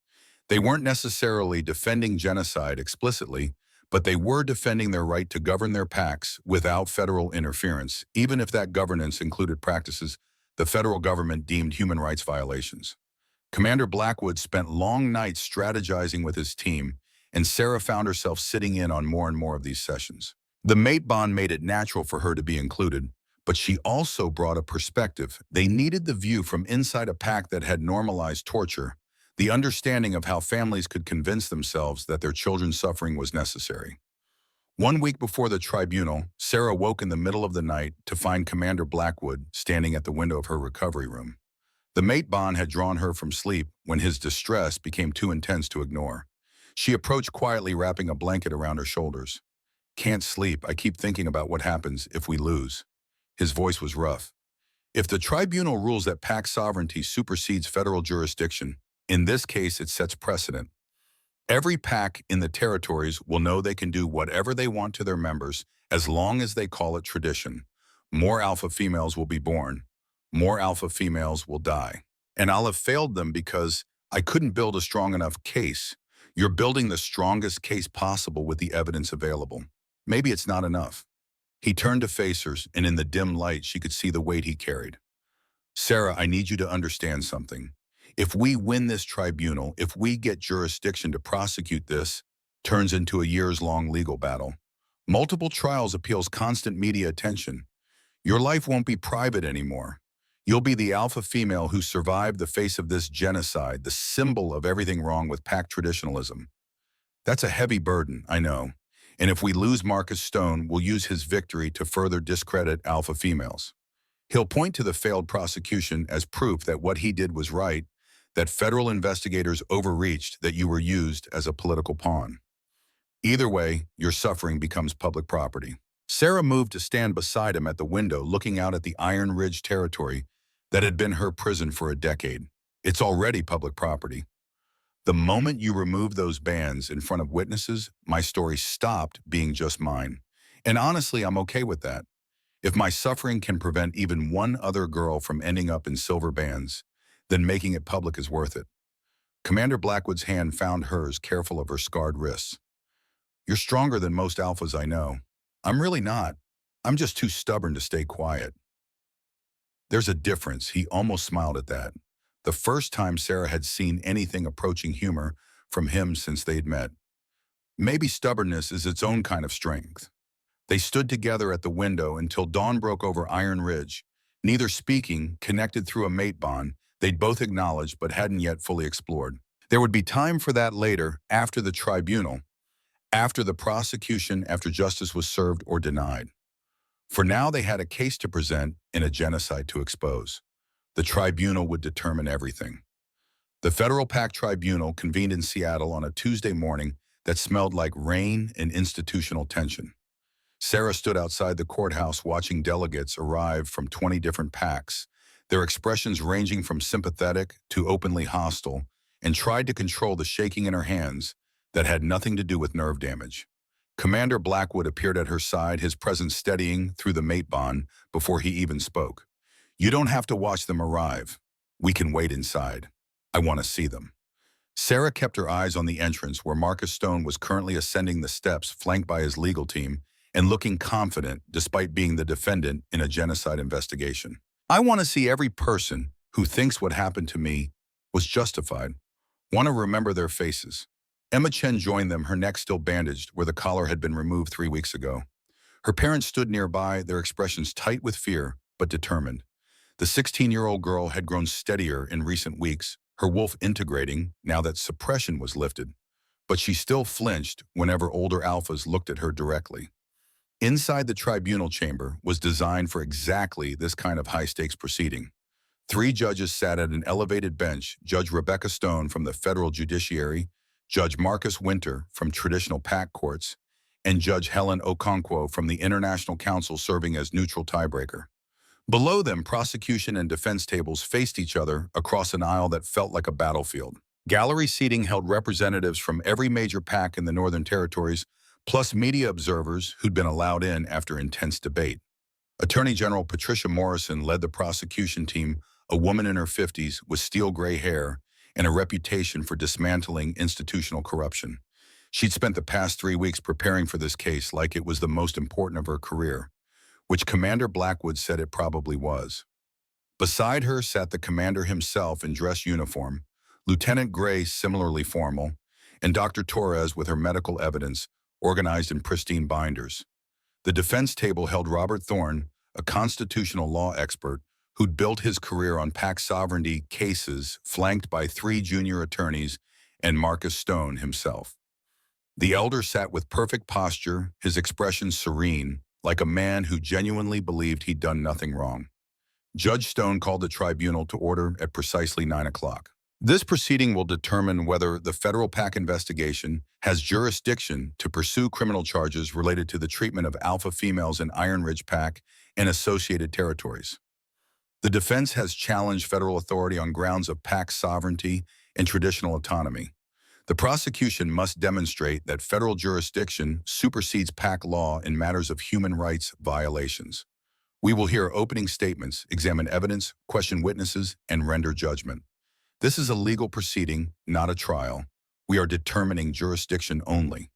They weren't necessarily defending genocide explicitly, but they were defending their right to govern their packs without federal interference, even if that governance included practices the federal government deemed human rights violations. Commander Blackwood spent long nights strategizing with his team, and Sarah found herself sitting in on more and more of these sessions. The mate bond made it natural for her to be included, but she also brought a perspective. They needed the view from inside a pack that had normalized torture, the understanding of how families could convince themselves that their children's suffering was necessary. 1 week before the tribunal, Sarah woke in the middle of the night to find Commander Blackwood standing at the window of her recovery room. The mate bond had drawn her from sleep when his distress became too intense to ignore. She approached quietly, wrapping a blanket around her shoulders. "Can't sleep. I keep thinking about what happens if we lose." His voice was rough. If the tribunal rules that pack sovereignty supersedes federal jurisdiction, in this case it sets precedent. Every pack in the territories will know they can do whatever they want to their members as long as they call it tradition. More alpha females will be born. More alpha females will die. And I'll have failed them because I couldn't build a strong enough case. You're building the strongest case possible with the evidence available. Maybe it's not enough. He turned to face her, and in the dim light she could see the weight he carried. "Sarah, I need you to understand something. If we win this tribunal, if we get jurisdiction to prosecute this, turns into a years-long legal battle. Multiple trials, appeals, constant media attention. Your life won't be private anymore. You'll be the alpha female who survived the face of this genocide, the symbol of everything wrong with pack traditionalism. That's a heavy burden, I know. And if we lose Marcus Stone, we'll use his victory to further discredit alpha females. He'll point to the failed prosecution as proof that what he did was right, that federal investigators overreached, that you were used as a political pawn. Either way, your suffering becomes public property." Sarah moved to stand beside him at the window, looking out at the Iron Ridge territory that had been her prison for a decade. "It's already public property. The moment you remove those bans in front of witnesses, my story stopped being just mine. And honestly, I'm okay with that. If my suffering can prevent even one other girl from ending up in silver bands, then making it public is worth it." Commander Blackwood's hand found hers, careful of her scarred wrists. "You're stronger than most alphas I know." "I'm really not. I'm just too stubborn to stay quiet." "There's a difference." He almost smiled at that. The first time Sarah had seen anything approaching humor from him since they'd met. Maybe stubbornness is its own kind of strength. They stood together at the window until dawn broke over Iron Ridge, neither speaking, connected through a mate bond they'd both acknowledged but hadn't yet fully explored. There would be time for that later, after the tribunal, after the prosecution, after justice was served or denied. For now, they had a case to present and a genocide to expose. The tribunal would determine everything. The Federal Pack Tribunal convened in Seattle on a Tuesday morning that smelled like rain and institutional tension. Sarah stood outside the courthouse watching delegates arrive from 20 different packs, their expressions ranging from sympathetic to openly hostile, and tried to control the shaking in her hands that had nothing to do with nerve damage. Commander Blackwood appeared at her side, his presence steadying through the mate bond before he even spoke. "You don't have to watch them arrive. We can wait inside. I want to see them." Sarah kept her eyes on the entrance where Marcus Stone was currently ascending the steps, flanked by his legal team, and looking confident despite being the defendant in a genocide investigation. "I want to see every person who thinks what happened to me was justified. Want to remember their faces." Emma Chen joined them, her neck still bandaged where the collar had been removed 3 weeks ago. Her parents stood nearby, their expressions tight with fear, but determined. The 16-year-old girl had grown steadier in recent weeks, her wolf integrating now that suppression was lifted. But she still flinched whenever older alphas looked at her directly. Inside the tribunal chamber was designed for exactly this kind of high-stakes proceeding. 3 judges sat at an elevated bench: Judge Rebecca Stone from the federal judiciary, Judge Marcus Winter from traditional pack courts, and Judge Helen Okonkwo from the International Council serving as neutral tiebreaker. Below them, prosecution and defense tables faced each other across an aisle that felt like a battlefield. Gallery seating held representatives from every major PAC in the Northern Territories, plus media observers who'd been allowed in after intense debate. Attorney General Patricia Morrison led the prosecution team, a woman in her 50s with steel gray hair and a reputation for dismantling institutional corruption. She'd spent the past 3 weeks preparing for this case like it was the most important of her career, which Commander Blackwood said it probably was. Beside her sat the commander himself in dress uniform, Lieutenant Gray similarly formal, and Dr. Torres with her medical evidence organized in pristine binders. The defense table held Robert Thorne, a constitutional law expert who'd built his career on PAC sovereignty cases, flanked by 3 junior attorneys and Marcus Stone himself. The elder sat with perfect posture, his expression serene, like a man who genuinely believed he'd done nothing wrong. Judge Stone called the tribunal to order at precisely 9 o'clock. This proceeding will determine whether the federal PAC investigation has jurisdiction to pursue criminal charges related to the treatment of alpha females in Iron Ridge PAC and associated territories. The defense has challenged federal authority on grounds of PAC sovereignty and traditional autonomy. The prosecution must demonstrate that federal jurisdiction supersedes PAC law in matters of human rights violations. We will hear opening statements, examine evidence, question witnesses, and render judgment. This is a legal proceeding, not a trial. We are determining jurisdiction only.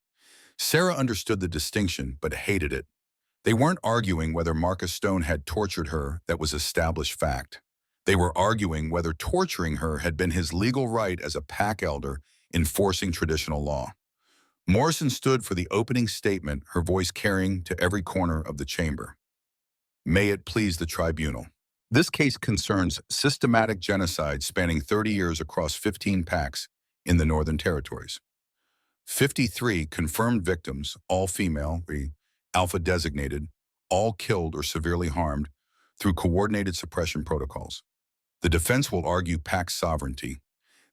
Sarah understood the distinction, but hated it. They weren't arguing whether Marcus Stone had tortured her, that was established fact. They were arguing whether torturing her had been his legal right as a PAC elder enforcing traditional law. Morrison stood for the opening statement, her voice carrying to every corner of the chamber. May it please the tribunal. This case concerns systematic genocide spanning 30 years across 15 PACs in the Northern Territories. 53 confirmed victims, all female, alpha designated, all killed or severely harmed through coordinated suppression protocols. The defense will argue PAC sovereignty.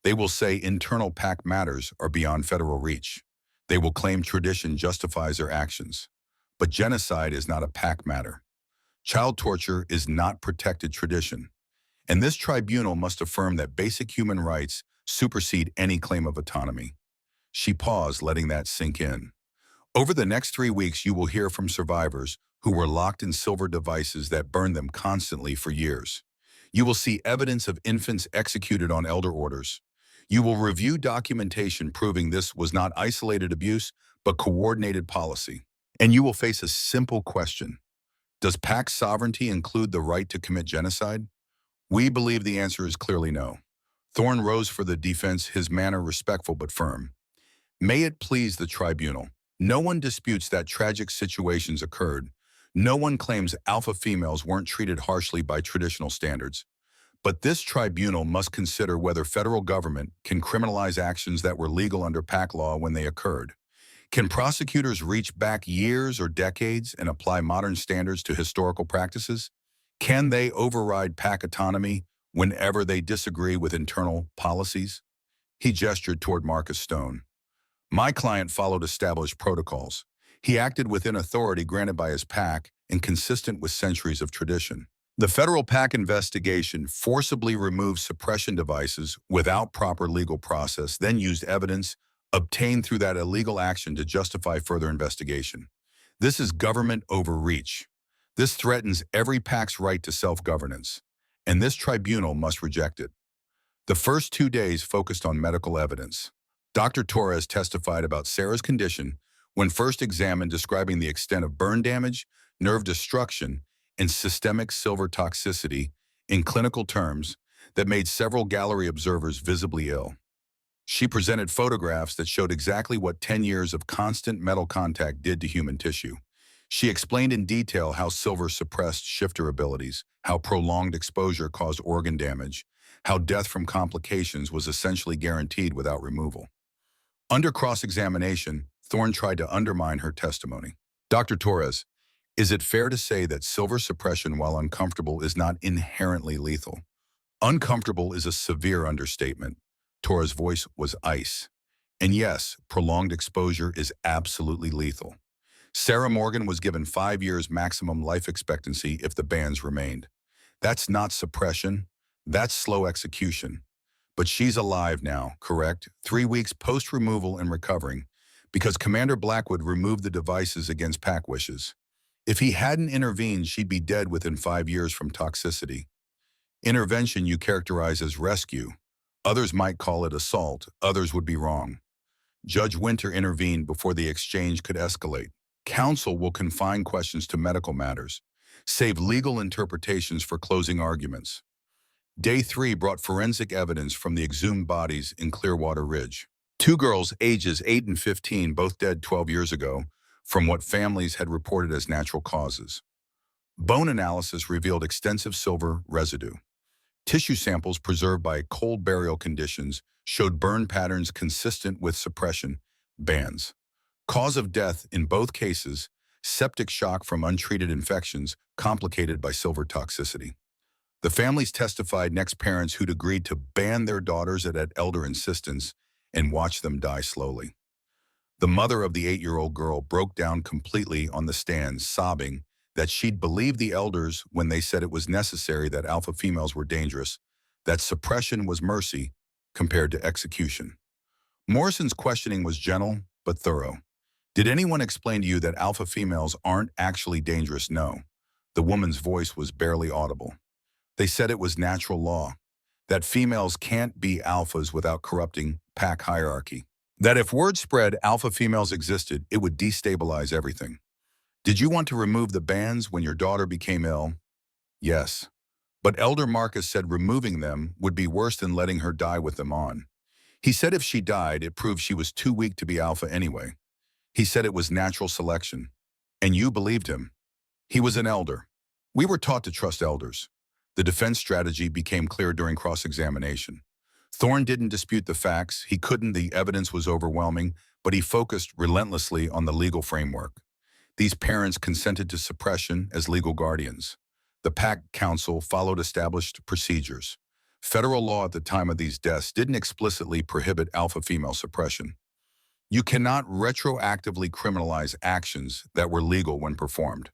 They will say internal PAC matters are beyond federal reach. They will claim tradition justifies their actions. But genocide is not a PAC matter. Child torture is not protected tradition, and this tribunal must affirm that basic human rights supersede any claim of autonomy. She paused, letting that sink in. Over the next 3 weeks, you will hear from survivors who were locked in silver devices that burned them constantly for years. You will see evidence of infants executed on elder orders. You will review documentation proving this was not isolated abuse, but coordinated policy. And you will face a simple question. Does PAC sovereignty include the right to commit genocide? We believe the answer is clearly no. Thorne rose for the defense, his manner respectful but firm. May it please the tribunal. No one disputes that tragic situations occurred. No one claims alpha females weren't treated harshly by traditional standards. But this tribunal must consider whether federal government can criminalize actions that were legal under PAC law when they occurred. Can prosecutors reach back years or decades and apply modern standards to historical practices? Can they override PAC autonomy whenever they disagree with internal policies? He gestured toward Marcus Stone. My client followed established protocols. He acted within authority granted by his PAC and consistent with centuries of tradition. The federal PAC investigation forcibly removed suppression devices without proper legal process, then used evidence obtained through that illegal action to justify further investigation. This is government overreach. This threatens every PAC's right to self-governance, and this tribunal must reject it. The first 2 days focused on medical evidence. Dr. Torres testified about Sarah's condition when first examined, describing the extent of burn damage, nerve destruction, and systemic silver toxicity in clinical terms that made several gallery observers visibly ill. She presented photographs that showed exactly what 10 years of constant metal contact did to human tissue. She explained in detail how silver suppressed shifter abilities, how prolonged exposure caused organ damage, how death from complications was essentially guaranteed without removal. Under cross-examination, Thorne tried to undermine her testimony. Dr. Torres, is it fair to say that silver suppression while uncomfortable is not inherently lethal? Uncomfortable is a severe understatement. Torres' voice was ice. And yes, prolonged exposure is absolutely lethal. Sarah Morgan was given 5 years maximum life expectancy if the bans remained. That's not suppression, that's slow execution. But she's alive now, correct? 3 weeks post-removal and recovering, because Commander Blackwood removed the devices against pack wishes. If he hadn't intervened, she'd be dead within 5 years from toxicity. Intervention you characterize as rescue. Others might call it assault, others would be wrong. Judge Winter intervened before the exchange could escalate. Counsel will confine questions to medical matters, save legal interpretations for closing arguments. Day 3 brought forensic evidence from the exhumed bodies in Clearwater Ridge. 2 girls, ages 8 and 15, both dead 12 years ago, from what families had reported as natural causes. Bone analysis revealed extensive silver residue. Tissue samples preserved by cold burial conditions showed burn patterns consistent with suppression bans. Cause of death in both cases, septic shock from untreated infections complicated by silver toxicity. The families testified next parents who'd agreed to ban their daughters at elder insistence and watch them die slowly. The mother of the 8-year-old girl broke down completely on the stand, sobbing that she'd believed the elders when they said it was necessary that alpha females were dangerous, that suppression was mercy compared to execution. Morrison's questioning was gentle but thorough. Did anyone explain to you that alpha females aren't actually dangerous? No. The woman's voice was barely audible. They said it was natural law, that females can't be alphas without corrupting pack hierarchy, that if word spread alpha females existed, it would destabilize everything. Did you want to remove the bans when your daughter became ill? Yes. But Elder Marcus said removing them would be worse than letting her die with them on. He said if she died, it proved she was too weak to be alpha anyway. He said it was natural selection. And you believed him. He was an elder. We were taught to trust elders. The defense strategy became clear during cross-examination. Thorne didn't dispute the facts. He couldn't. The evidence was overwhelming, but he focused relentlessly on the legal framework. These parents consented to suppression as legal guardians. The pack council followed established procedures. Federal law at the time of these deaths didn't explicitly prohibit alpha female suppression. You cannot retroactively criminalize actions that were legal when performed.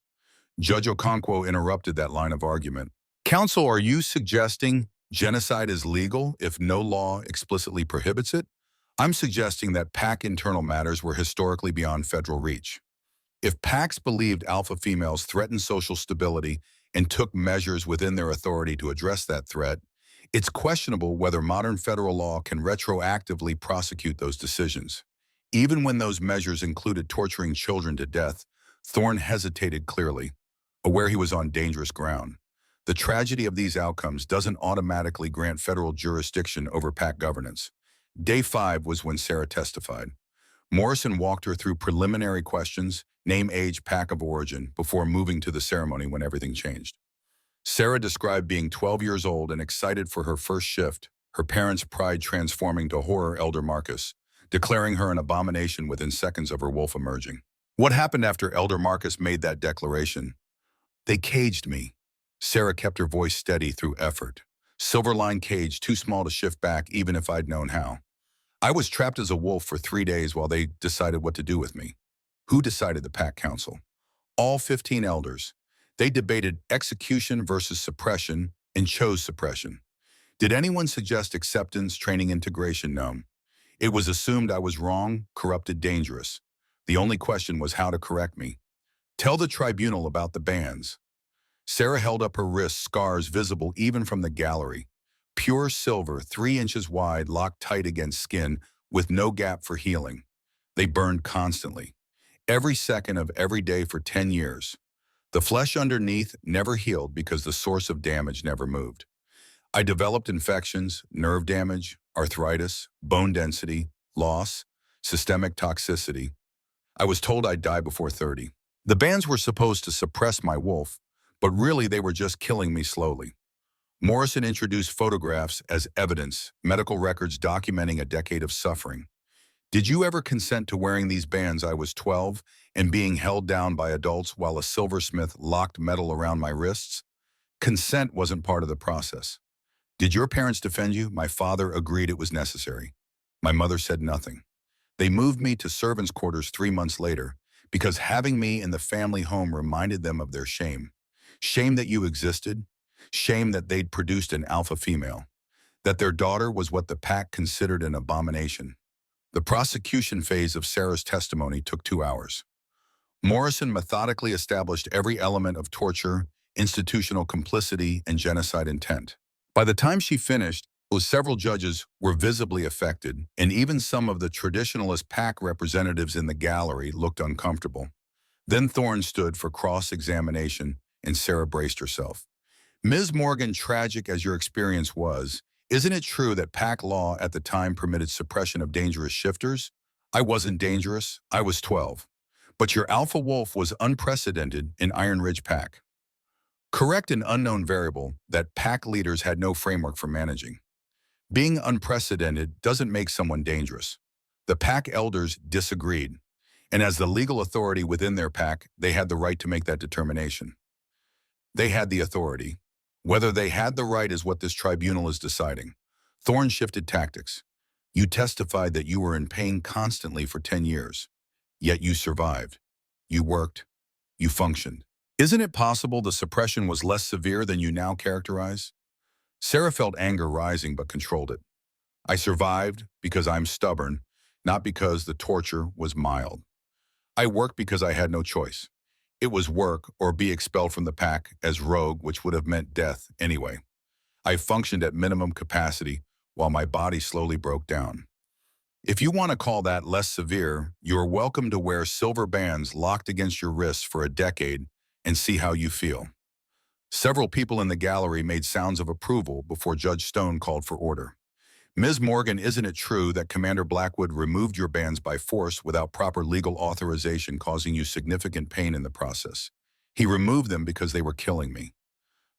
Judge Okonkwo interrupted that line of argument. Counsel, are you suggesting genocide is legal if no law explicitly prohibits it? I'm suggesting that pack internal matters were historically beyond federal reach. If packs believed alpha females threatened social stability and took measures within their authority to address that threat, it's questionable whether modern federal law can retroactively prosecute those decisions. Even when those measures included torturing children to death, Thorne hesitated clearly, aware he was on dangerous ground. The tragedy of these outcomes doesn't automatically grant federal jurisdiction over pack governance. Day 5 was when Sarah testified. Morrison walked her through preliminary questions, name, age, pack of origin, before moving to the ceremony when everything changed. Sarah described being 12 years old and excited for her first shift, her parents' pride transforming to horror. Elder Marcus, declaring her an abomination within seconds of her wolf emerging. What happened after Elder Marcus made that declaration? They caged me. Sarah kept her voice steady through effort. Silver-lined cage, too small to shift back even if I'd known how. I was trapped as a wolf for 3 days while they decided what to do with me. Who decided? The pack council. All 15 elders. They debated execution versus suppression and chose suppression. Did anyone suggest acceptance, training, integration? No. It was assumed I was wrong, corrupted, dangerous. The only question was how to correct me. Tell the tribunal about the bans. Sarah held up her wrists, scars visible even from the gallery. Pure silver, 3 inches wide, locked tight against skin, with no gap for healing. They burned constantly. Every second of every day for 10 years. The flesh underneath never healed because the source of damage never moved. I developed infections, nerve damage, arthritis, bone density, loss, systemic toxicity. I was told I'd die before 30. The bans were supposed to suppress my wolf, but really they were just killing me slowly. Morrison introduced photographs as evidence, medical records documenting a decade of suffering. Did you ever consent to wearing these bands? I was 12 and being held down by adults while a silversmith locked metal around my wrists? Consent wasn't part of the process. Did your parents defend you? My father agreed it was necessary. My mother said nothing. They moved me to servants' quarters 3 months later because having me in the family home reminded them of their shame. Shame that you existed, shame that they'd produced an alpha female, that their daughter was what the pack considered an abomination. The prosecution phase of Sarah's testimony took 2 hours. Morrison methodically established every element of torture, institutional complicity, and genocide intent. By the time she finished, several judges were visibly affected, and even some of the traditionalist pack representatives in the gallery looked uncomfortable. Then Thorne stood for cross-examination, and Sarah braced herself. Ms. Morgan, tragic as your experience was, isn't it true that pack law at the time permitted suppression of dangerous shifters? I wasn't dangerous. I was 12. But your alpha wolf was unprecedented in Iron Ridge pack. Correct an unknown variable that pack leaders had no framework for managing. Being unprecedented doesn't make someone dangerous. The pack elders disagreed, and as the legal authority within their pack, they had the right to make that determination. They had the authority. Whether they had the right is what this tribunal is deciding. Thorne shifted tactics. You testified that you were in pain constantly for 10 years. Yet you survived. You worked. You functioned. Isn't it possible the suppression was less severe than you now characterize? Sarah felt anger rising but controlled it. I survived because I'm stubborn, not because the torture was mild. I worked because I had no choice. It was work or be expelled from the pack as rogue, which would have meant death anyway. I functioned at minimum capacity while my body slowly broke down. If you want to call that less severe, you are welcome to wear silver bands locked against your wrists for a decade and see how you feel. Several people in the gallery made sounds of approval before Judge Stone called for order. Ms. Morgan, isn't it true that Commander Blackwood removed your bands by force without proper legal authorization, causing you significant pain in the process? He removed them because they were killing me.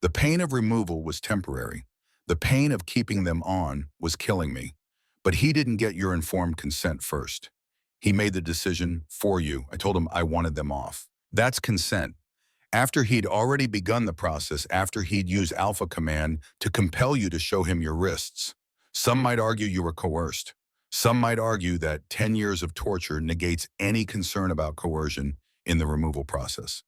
The pain of removal was temporary. The pain of keeping them on was killing me. But he didn't get your informed consent first. He made the decision for you. I told him I wanted them off. That's consent. After he'd already begun the process, after he'd used Alpha Command to compel you to show him your wrists. Some might argue you were coerced. Some might argue that 10 years of torture negates any concern about coercion in the removal process.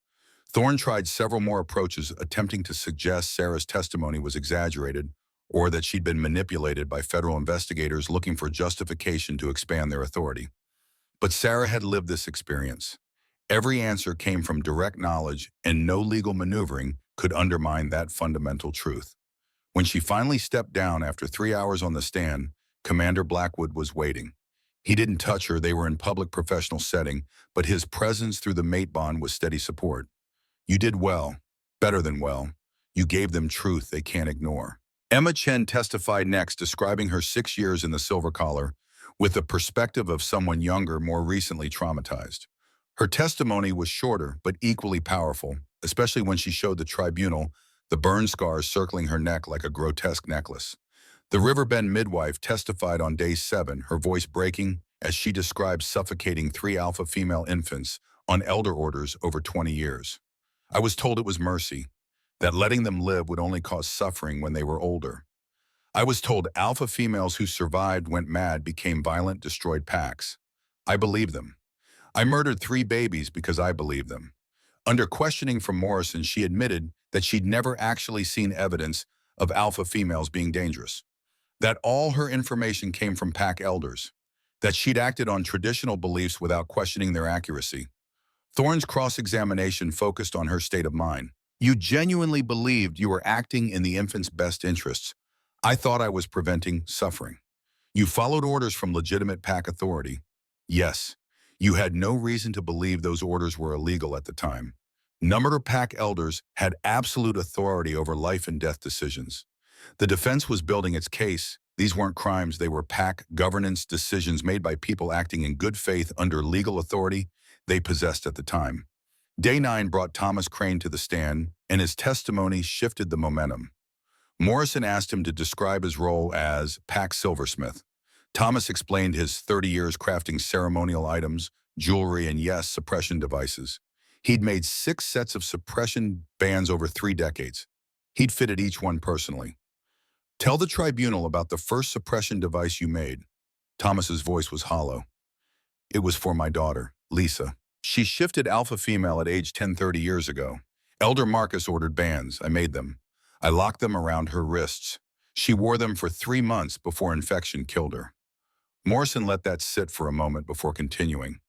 Thorne tried several more approaches, attempting to suggest Sarah's testimony was exaggerated or that she'd been manipulated by federal investigators looking for justification to expand their authority. But Sarah had lived this experience. Every answer came from direct knowledge, and no legal maneuvering could undermine that fundamental truth. When she finally stepped down after 3 hours on the stand, Commander Blackwood was waiting. He didn't touch her, they were in public professional setting, but his presence through the mate bond was steady support. You did well, better than well. You gave them truth they can't ignore. Emma Chen testified next, describing her 6 years in the silver collar with the perspective of someone younger, more recently traumatized. Her testimony was shorter but equally powerful, especially when she showed the tribunal the burn scars circling her neck like a grotesque necklace. The Riverbend midwife testified on day 7, her voice breaking as she described suffocating 3 alpha female infants on elder orders over 20 years. I was told it was mercy, that letting them live would only cause suffering when they were older. I was told alpha females who survived went mad, became violent, destroyed packs. I believed them. I murdered 3 babies because I believed them. Under questioning from Morrison, she admitted that she'd never actually seen evidence of alpha females being dangerous, that all her information came from pack elders, that she'd acted on traditional beliefs without questioning their accuracy. Thorne's cross-examination focused on her state of mind. You genuinely believed you were acting in the infant's best interests. I thought I was preventing suffering. You followed orders from legitimate pack authority. Yes, you had no reason to believe those orders were illegal at the time. Numbered pack elders had absolute authority over life and death decisions. The defense was building its case. These weren't crimes, they were pack governance decisions made by people acting in good faith under legal authority they possessed at the time. Day 9 brought Thomas Crane to the stand, and his testimony shifted the momentum. Morrison asked him to describe his role as pack silversmith. Thomas explained his 30 years crafting ceremonial items, jewelry, and yes, suppression devices. He'd made 6 sets of suppression bands over 3 decades. He'd fitted each one personally. Tell the tribunal about the first suppression device you made. Thomas's voice was hollow. It was for my daughter, Lisa. She shifted alpha female at age 10 30 years ago. Elder Marcus ordered bands. I made them. I locked them around her wrists. She wore them for 3 months before infection killed her. Morrison let that sit for a moment before continuing.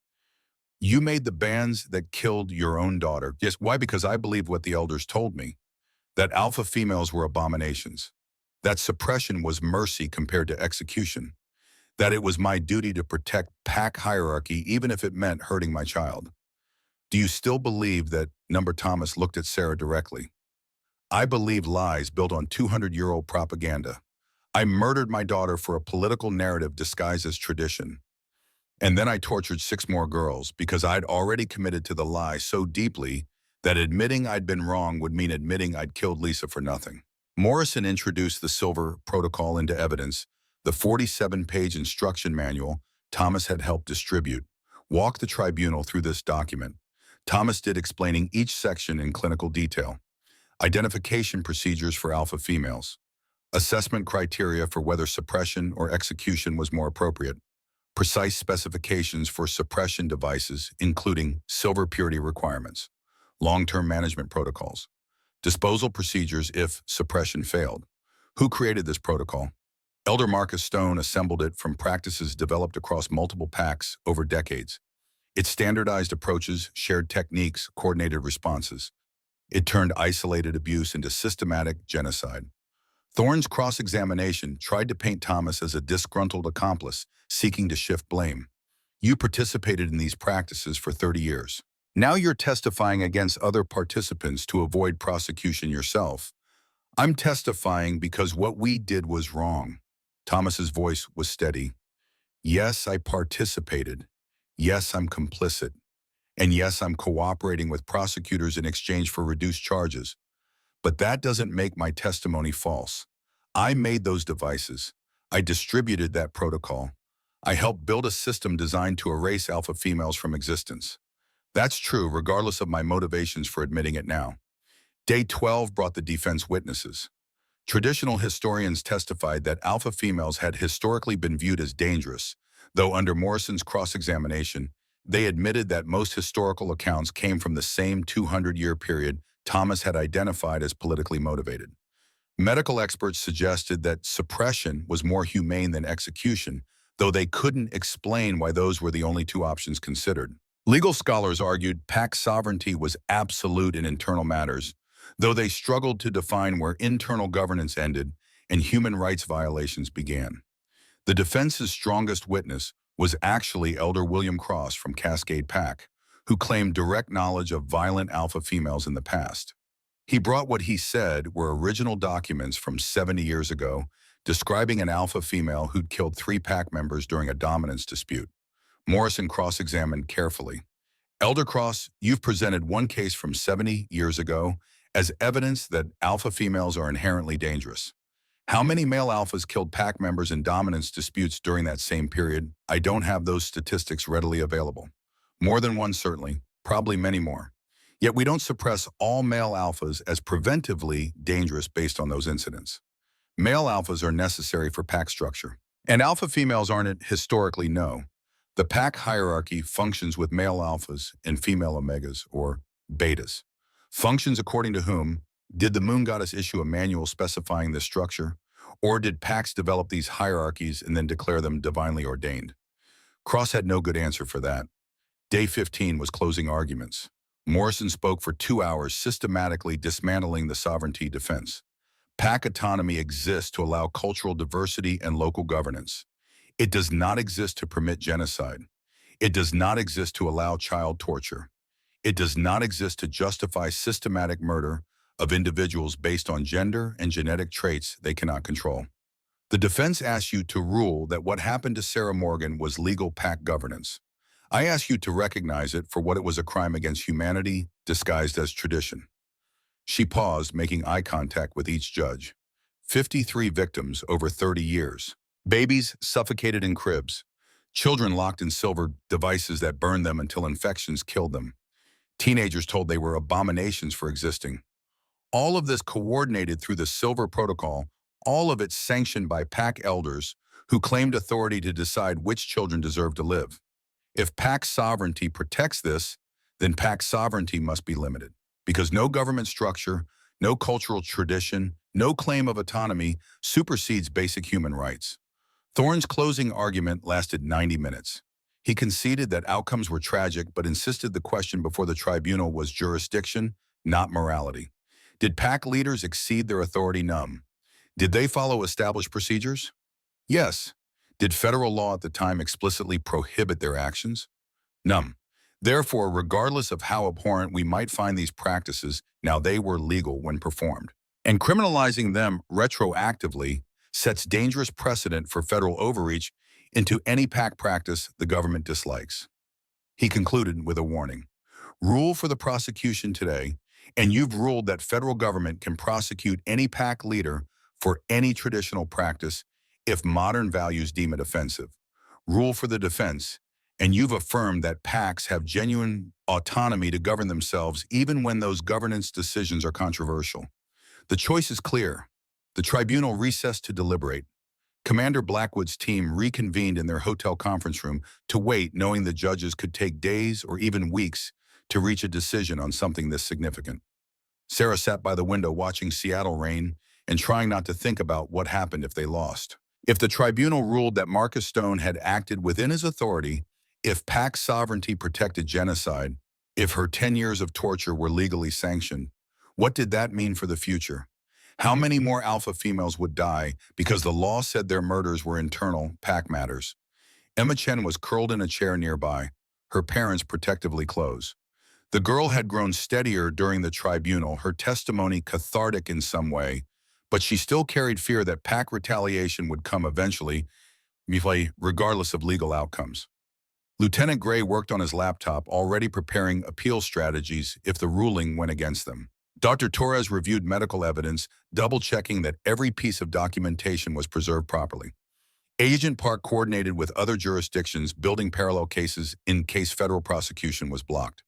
You made the bands that killed your own daughter. Yes, why? Because I believed what the elders told me, that alpha females were abominations, that suppression was mercy compared to execution, that it was my duty to protect pack hierarchy even if it meant hurting my child. Do you still believe that? Number Thomas looked at Sarah directly. I believe lies built on 200-year-old propaganda. I murdered my daughter for a political narrative disguised as tradition. And then I tortured 6 more girls because I'd already committed to the lie so deeply that admitting I'd been wrong would mean admitting I'd killed Lisa for nothing. Morrison introduced the Silver Protocol into evidence, the 47-page instruction manual Thomas had helped distribute. Walked the tribunal through this document. Thomas did, explaining each section in clinical detail. Identification procedures for alpha females. Assessment criteria for whether suppression or execution was more appropriate. Precise specifications for suppression devices, including silver purity requirements. Long-term management protocols. Disposal procedures if suppression failed. Who created this protocol? Elder Marcus Stone assembled it from practices developed across multiple packs over decades. It standardized approaches, shared techniques, coordinated responses. It turned isolated abuse into systematic genocide. Thorne's cross-examination tried to paint Thomas as a disgruntled accomplice seeking to shift blame. You participated in these practices for 30 years. Now you're testifying against other participants to avoid prosecution yourself. I'm testifying because what we did was wrong. Thomas's voice was steady. Yes, I participated. Yes, I'm complicit. And yes, I'm cooperating with prosecutors in exchange for reduced charges. But that doesn't make my testimony false. I made those devices. I distributed that protocol. I helped build a system designed to erase alpha females from existence. That's true regardless of my motivations for admitting it now. Day 12 brought the defense witnesses. Traditional historians testified that alpha females had historically been viewed as dangerous, though under Morrison's cross-examination, they admitted that most historical accounts came from the same 200-year period Thomas had identified as politically motivated. Medical experts suggested that suppression was more humane than execution, though they couldn't explain why those were the only 2 options considered. Legal scholars argued pack sovereignty was absolute in internal matters, though they struggled to define where internal governance ended and human rights violations began. The defense's strongest witness was actually Elder William Cross from Cascade Pack, who claimed direct knowledge of violent alpha females in the past. He brought what he said were original documents from 70 years ago describing an alpha female who'd killed 3 pack members during a dominance dispute. Morrison cross-examined carefully. Elder Cross, you've presented one case from 70 years ago as evidence that alpha females are inherently dangerous. How many male alphas killed pack members in dominance disputes during that same period? I don't have those statistics readily available. More than one, certainly, probably many more. Yet we don't suppress all male alphas as preventively dangerous based on those incidents. Male alphas are necessary for pack structure. And alpha females aren't it historically, no. The pack hierarchy functions with male alphas and female omegas, or betas. Functions according to whom? Did the moon goddess issue a manual specifying this structure? Or did packs develop these hierarchies and then declare them divinely ordained? Cross had no good answer for that. Day 15 was closing arguments. Morrison spoke for 2 hours, systematically dismantling the sovereignty defense. Pack autonomy exists to allow cultural diversity and local governance. It does not exist to permit genocide. It does not exist to allow child torture. It does not exist to justify systematic murder of individuals based on gender and genetic traits they cannot control. The defense asks you to rule that what happened to Sarah Morgan was legal pack governance. I ask you to recognize it for what it was: a crime against humanity disguised as tradition. She paused, making eye contact with each judge. 53 victims over 30 years. Babies suffocated in cribs. Children locked in silver devices that burned them until infections killed them. Teenagers told they were abominations for existing. All of this coordinated through the Silver Protocol, all of it sanctioned by pack elders who claimed authority to decide which children deserve to live. If pack sovereignty protects this, then PAC sovereignty must be limited, because no government structure, no cultural tradition, no claim of autonomy supersedes basic human rights. Thorne's closing argument lasted 90 minutes. He conceded that outcomes were tragic, but insisted the question before the tribunal was jurisdiction, not morality. Did PAC leaders exceed their authority? No. Did they follow established procedures? Yes. Did federal law at the time explicitly prohibit their actions? No. Therefore, regardless of how abhorrent we might find these practices, now they were legal when performed. And criminalizing them retroactively sets dangerous precedent for federal overreach into any PAC practice the government dislikes. He concluded with a warning. Rule for the prosecution today, and you've ruled that federal government can prosecute any PAC leader for any traditional practice if modern values deem it offensive. Rule for the defense, and you've affirmed that PACs have genuine autonomy to govern themselves even when those governance decisions are controversial. The choice is clear. The tribunal recessed to deliberate. Commander Blackwood's team reconvened in their hotel conference room to wait, knowing the judges could take days or even weeks to reach a decision on something this significant. Sarah sat by the window watching Seattle rain and trying not to think about what happened if they lost. If the tribunal ruled that Marcus Stone had acted within his authority, if PAC sovereignty protected genocide, if her 10 years of torture were legally sanctioned, what did that mean for the future? How many more alpha females would die because the law said their murders were internal PAC matters? Emma Chen was curled in a chair nearby, her parents protectively close. The girl had grown steadier during the tribunal, her testimony cathartic in some way, but she still carried fear that PAC retaliation would come eventually, regardless of legal outcomes. Lieutenant Gray worked on his laptop, already preparing appeal strategies if the ruling went against them. Dr. Torres reviewed medical evidence, double-checking that every piece of documentation was preserved properly. Agent Park coordinated with other jurisdictions, building parallel cases in case federal prosecution was blocked.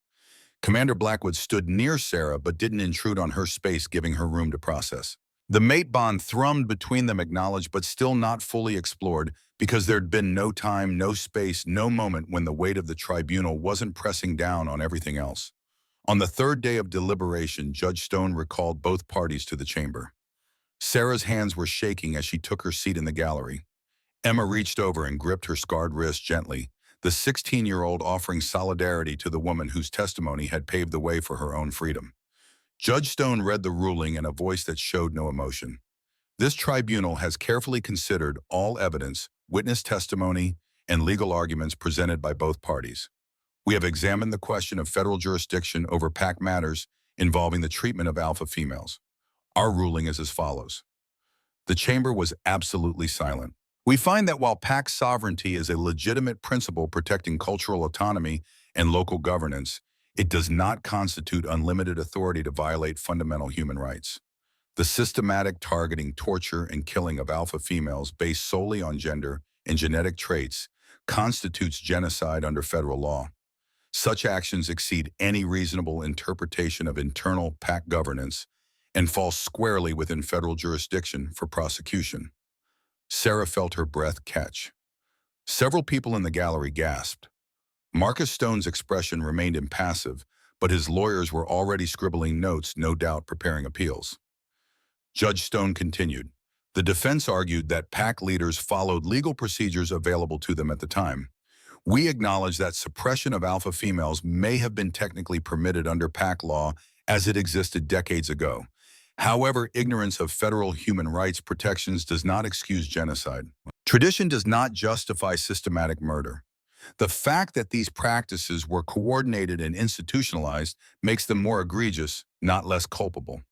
Commander Blackwood stood near Sarah but didn't intrude on her space, giving her room to process. The mate bond thrummed between them, acknowledged but still not fully explored, because there'd been no time, no space, no moment when the weight of the tribunal wasn't pressing down on everything else. On the third day of deliberation, Judge Stone recalled both parties to the chamber. Sarah's hands were shaking as she took her seat in the gallery. Emma reached over and gripped her scarred wrist gently, the 16-year-old offering solidarity to the woman whose testimony had paved the way for her own freedom. Judge Stone read the ruling in a voice that showed no emotion. This tribunal has carefully considered all evidence, witness testimony, and legal arguments presented by both parties. We have examined the question of federal jurisdiction over PAC matters involving the treatment of alpha females. Our ruling is as follows. The chamber was absolutely silent. We find that while PAC sovereignty is a legitimate principle protecting cultural autonomy and local governance, it does not constitute unlimited authority to violate fundamental human rights. The systematic targeting, torture, and killing of alpha females based solely on gender and genetic traits constitutes genocide under federal law. Such actions exceed any reasonable interpretation of internal PAC governance and fall squarely within federal jurisdiction for prosecution. Sarah felt her breath catch. Several people in the gallery gasped. Marcus Stone's expression remained impassive, but his lawyers were already scribbling notes, no doubt preparing appeals. Judge Stone continued. The defense argued that PAC leaders followed legal procedures available to them at the time. We acknowledge that suppression of alpha females may have been technically permitted under PAC law as it existed decades ago. However, ignorance of federal human rights protections does not excuse genocide. Tradition does not justify systematic murder. The fact that these practices were coordinated and institutionalized makes them more egregious, not less culpable.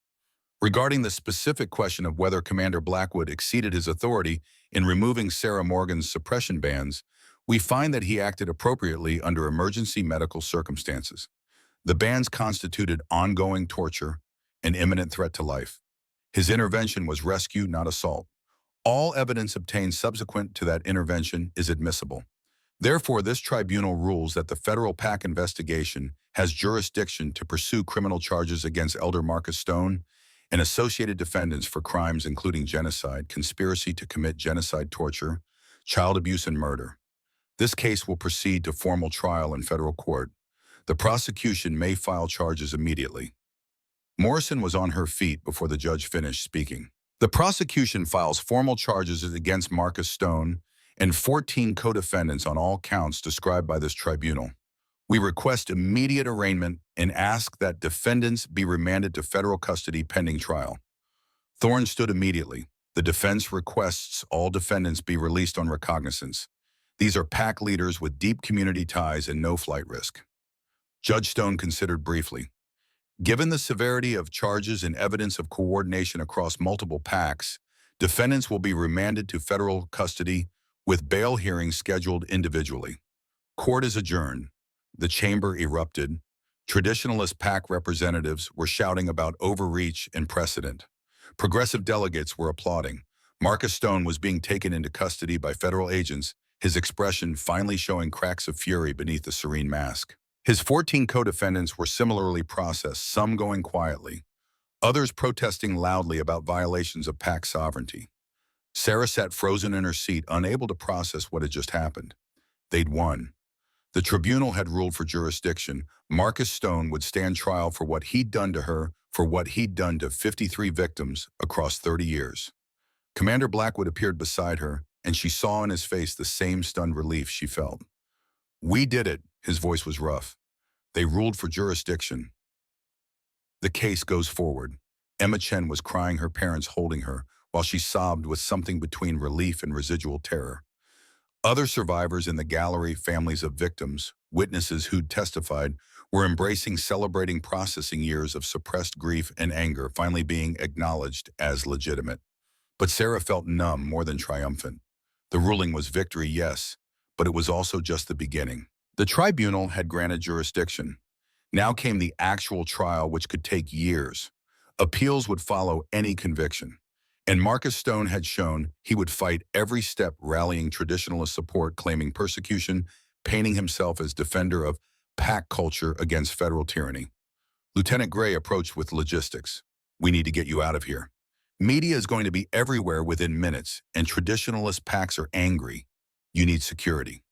Regarding the specific question of whether Commander Blackwood exceeded his authority in removing Sarah Morgan's suppression bans, we find that he acted appropriately under emergency medical circumstances. The bans constituted ongoing torture, an imminent threat to life. His intervention was rescue, not assault. All evidence obtained subsequent to that intervention is admissible. Therefore, this tribunal rules that the federal PAC investigation has jurisdiction to pursue criminal charges against Elder Marcus Stone and associated defendants for crimes including genocide, conspiracy to commit genocide, torture, child abuse, and murder. This case will proceed to formal trial in federal court. The prosecution may file charges immediately. Morrison was on her feet before the judge finished speaking. The prosecution files formal charges against Marcus Stone and 14 co-defendants on all counts described by this tribunal. We request immediate arraignment and ask that defendants be remanded to federal custody pending trial. Thorne stood immediately. The defense requests all defendants be released on recognizance. These are PAC leaders with deep community ties and no flight risk. Judge Stone considered briefly. Given the severity of charges and evidence of coordination across multiple PACs, defendants will be remanded to federal custody with bail hearings scheduled individually. Court is adjourned. The chamber erupted. Traditionalist PAC representatives were shouting about overreach and precedent. Progressive delegates were applauding. Marcus Stone was being taken into custody by federal agents, his expression finally showing cracks of fury beneath the serene mask. His 14 co-defendants were similarly processed, some going quietly, others protesting loudly about violations of PAC sovereignty. Sarah sat frozen in her seat, unable to process what had just happened. They'd won. The tribunal had ruled for jurisdiction. Marcus Stone would stand trial for what he'd done to her, for what he'd done to 53 victims across 30 years. Commander Blackwood appeared beside her, and she saw in his face the same stunned relief she felt. "We did it," his voice was rough. "They ruled for jurisdiction. The case goes forward." Emma Chen was crying, her parents holding her, while she sobbed with something between relief and residual terror. Other survivors in the gallery, families of victims, witnesses who'd testified, were embracing, celebrating, processing years of suppressed grief and anger finally being acknowledged as legitimate. But Sarah felt numb more than triumphant. The ruling was victory, yes, but it was also just the beginning. The tribunal had granted jurisdiction. Now came the actual trial, which could take years. Appeals would follow any conviction. And Marcus Stone had shown he would fight every step, rallying traditionalist support, claiming persecution, painting himself as defender of PAC culture against federal tyranny. Lieutenant Gray approached with logistics. "We need to get you out of here. Media is going to be everywhere within minutes, and traditionalist PACs are angry. You need security."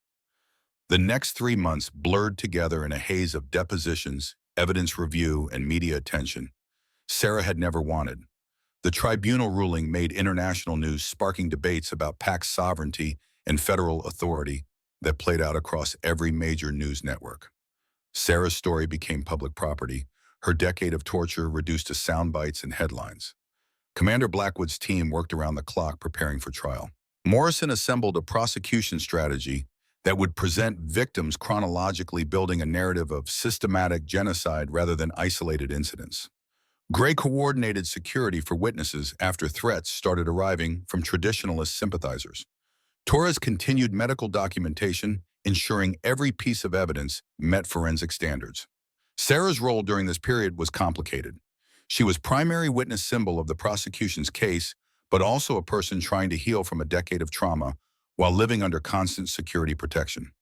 The next 3 months blurred together in a haze of depositions, evidence review, and media attention Sarah had never wanted. The tribunal ruling made international news, sparking debates about PAC sovereignty and federal authority that played out across every major news network. Sarah's story became public property, her decade of torture reduced to sound bites and headlines. Commander Blackwood's team worked around the clock preparing for trial. Morrison assembled a prosecution strategy that would present victims chronologically, building a narrative of systematic genocide rather than isolated incidents. Gray coordinated security for witnesses after threats started arriving from traditionalist sympathizers. Torres continued medical documentation, ensuring every piece of evidence met forensic standards. Sarah's role during this period was complicated. She was primary witness symbol of the prosecution's case, but also a person trying to heal from a decade of trauma while living under constant security protection.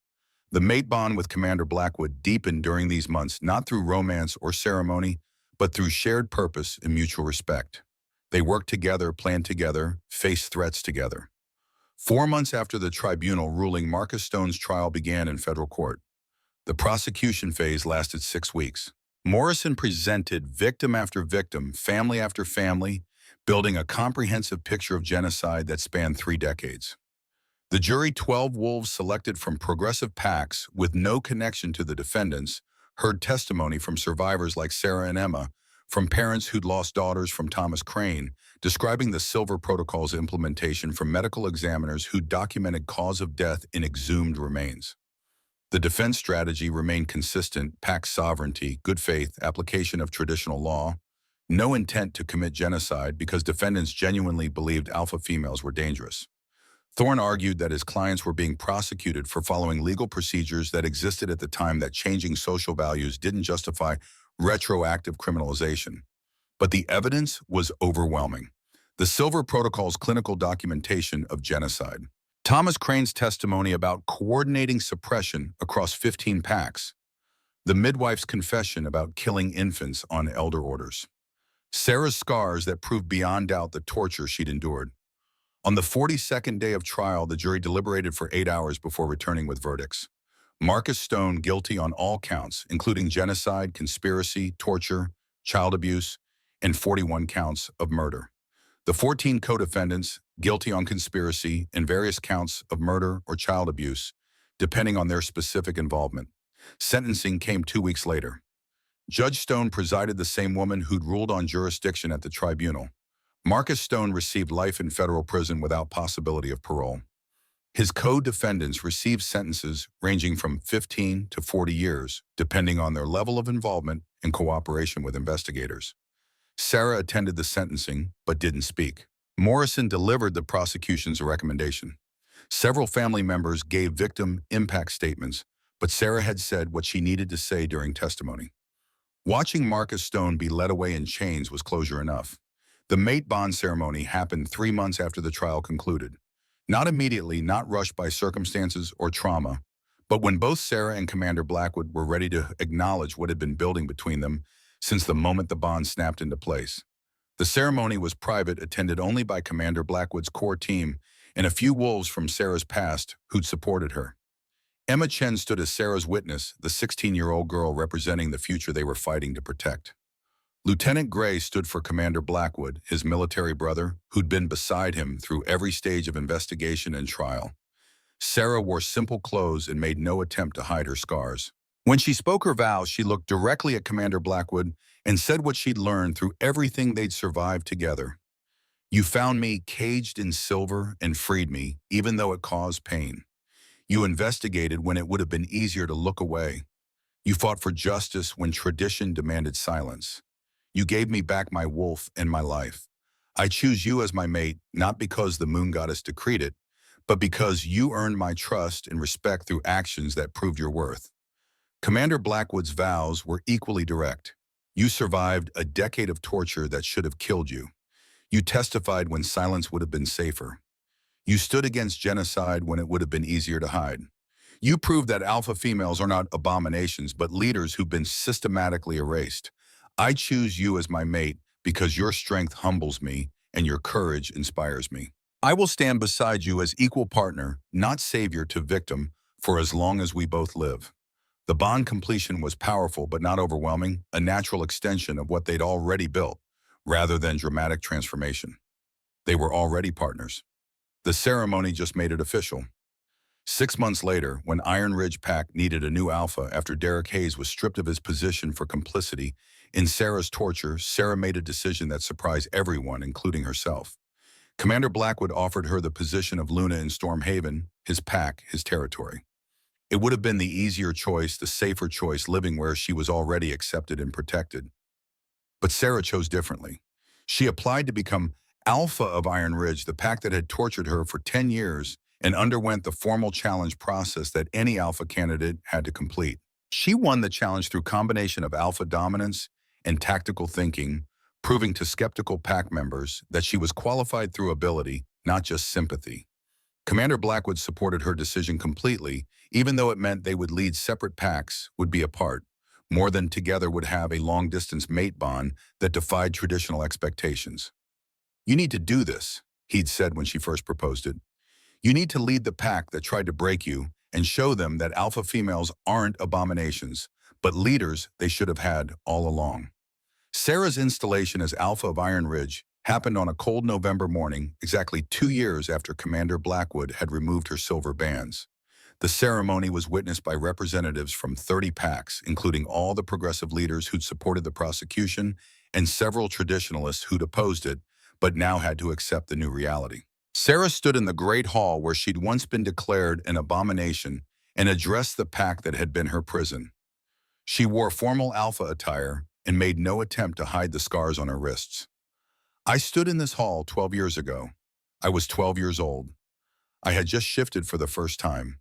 The mate bond with Commander Blackwood deepened during these months, not through romance or ceremony, but through shared purpose and mutual respect. They worked together, planned together, faced threats together. 4 months after the tribunal ruling, Marcus Stone's trial began in federal court. The prosecution phase lasted 6 weeks. Morrison presented victim after victim, family after family, building a comprehensive picture of genocide that spanned 3 decades. The jury, 12 wolves selected from progressive PACs with no connection to the defendants, heard testimony from survivors like Sarah and Emma, from parents who'd lost daughters, from Thomas Crane, describing the Silver Protocol's implementation, from medical examiners who documented cause of death in exhumed remains. The defense strategy remained consistent: PAC sovereignty, good faith, application of traditional law, no intent to commit genocide because defendants genuinely believed alpha females were dangerous. Thorne argued that his clients were being prosecuted for following legal procedures that existed at the time, that changing social values didn't justify retroactive criminalization. But the evidence was overwhelming. The Silver Protocol's clinical documentation of genocide. Thomas Crane's testimony about coordinating suppression across 15 PACs. The midwife's confession about killing infants on elder orders. Sarah's scars that proved beyond doubt the torture she'd endured. On the 42nd day of trial, the jury deliberated for 8 hours before returning with verdicts. Marcus Stone guilty on all counts, including genocide, conspiracy, torture, child abuse, and 41 counts of murder. The 14 co-defendants guilty on conspiracy and various counts of murder or child abuse, depending on their specific involvement. Sentencing came 2 weeks later. Judge Stone presided, the same woman who'd ruled on jurisdiction at the tribunal. Marcus Stone received life in federal prison without possibility of parole. His co-defendants received sentences ranging from 15 to 40 years, depending on their level of involvement and cooperation with investigators. Sarah attended the sentencing, but didn't speak. Morrison delivered the prosecution's recommendation. Several family members gave victim impact statements, but Sarah had said what she needed to say during testimony. Watching Marcus Stone be led away in chains was closure enough. The mate bond ceremony happened 3 months after the trial concluded. Not immediately, not rushed by circumstances or trauma, but when both Sarah and Commander Blackwood were ready to acknowledge what had been building between them since the moment the bond snapped into place. The ceremony was private, attended only by Commander Blackwood's core team and a few wolves from Sarah's past who'd supported her. Emma Chen stood as Sarah's witness, the 16-year-old girl representing the future they were fighting to protect. Lieutenant Gray stood for Commander Blackwood, his military brother, who'd been beside him through every stage of investigation and trial. Sarah wore simple clothes and made no attempt to hide her scars. When she spoke her vows, she looked directly at Commander Blackwood and said what she'd learned through everything they'd survived together. "You found me caged in silver and freed me, even though it caused pain. You investigated when it would have been easier to look away. You fought for justice when tradition demanded silence. You gave me back my wolf and my life. I choose you as my mate, not because the moon goddess decreed it, but because you earned my trust and respect through actions that proved your worth." Commander Blackwood's vows were equally direct. You survived a decade of torture that should have killed you. You testified when silence would have been safer. You stood against genocide when it would have been easier to hide. You proved that alpha females are not abominations, but leaders who've been systematically erased. I choose you as my mate because your strength humbles me and your courage inspires me. I will stand beside you as equal partner, not savior to victim, for as long as we both live. The bond completion was powerful but not overwhelming, a natural extension of what they'd already built, rather than dramatic transformation. They were already partners. The ceremony just made it official. 6 months later, when Iron Ridge Pack needed a new alpha after Derek Hayes was stripped of his position for complicity in Sarah's torture, Sarah made a decision that surprised everyone, including herself. Commander Blackwood offered her the position of Luna in Stormhaven, his pack, his territory. It would have been the easier choice, the safer choice, living where she was already accepted and protected. But Sarah chose differently. She applied to become Alpha of Iron Ridge, the pack that had tortured her for 10 years, and underwent the formal challenge process that any Alpha candidate had to complete. She won the challenge through combination of Alpha dominance and tactical thinking, proving to skeptical pack members that she was qualified through ability, not just sympathy. Commander Blackwood supported her decision completely, even though it meant they would lead separate packs, would be apart, more than together would have a long-distance mate bond that defied traditional expectations. "You need to do this," he'd said when she first proposed it. "You need to lead the pack that tried to break you and show them that alpha females aren't abominations, but leaders they should have had all along." Sarah's installation as Alpha of Iron Ridge happened on a cold November morning, exactly 2 years after Commander Blackwood had removed her silver bands. The ceremony was witnessed by representatives from 30 packs, including all the progressive leaders who'd supported the prosecution and several traditionalists who'd opposed it, but now had to accept the new reality. Sarah stood in the Great Hall where she'd once been declared an abomination and addressed the pack that had been her prison. She wore formal alpha attire and made no attempt to hide the scars on her wrists. "I stood in this hall 12 years ago. I was 12 years old. I had just shifted for the first time.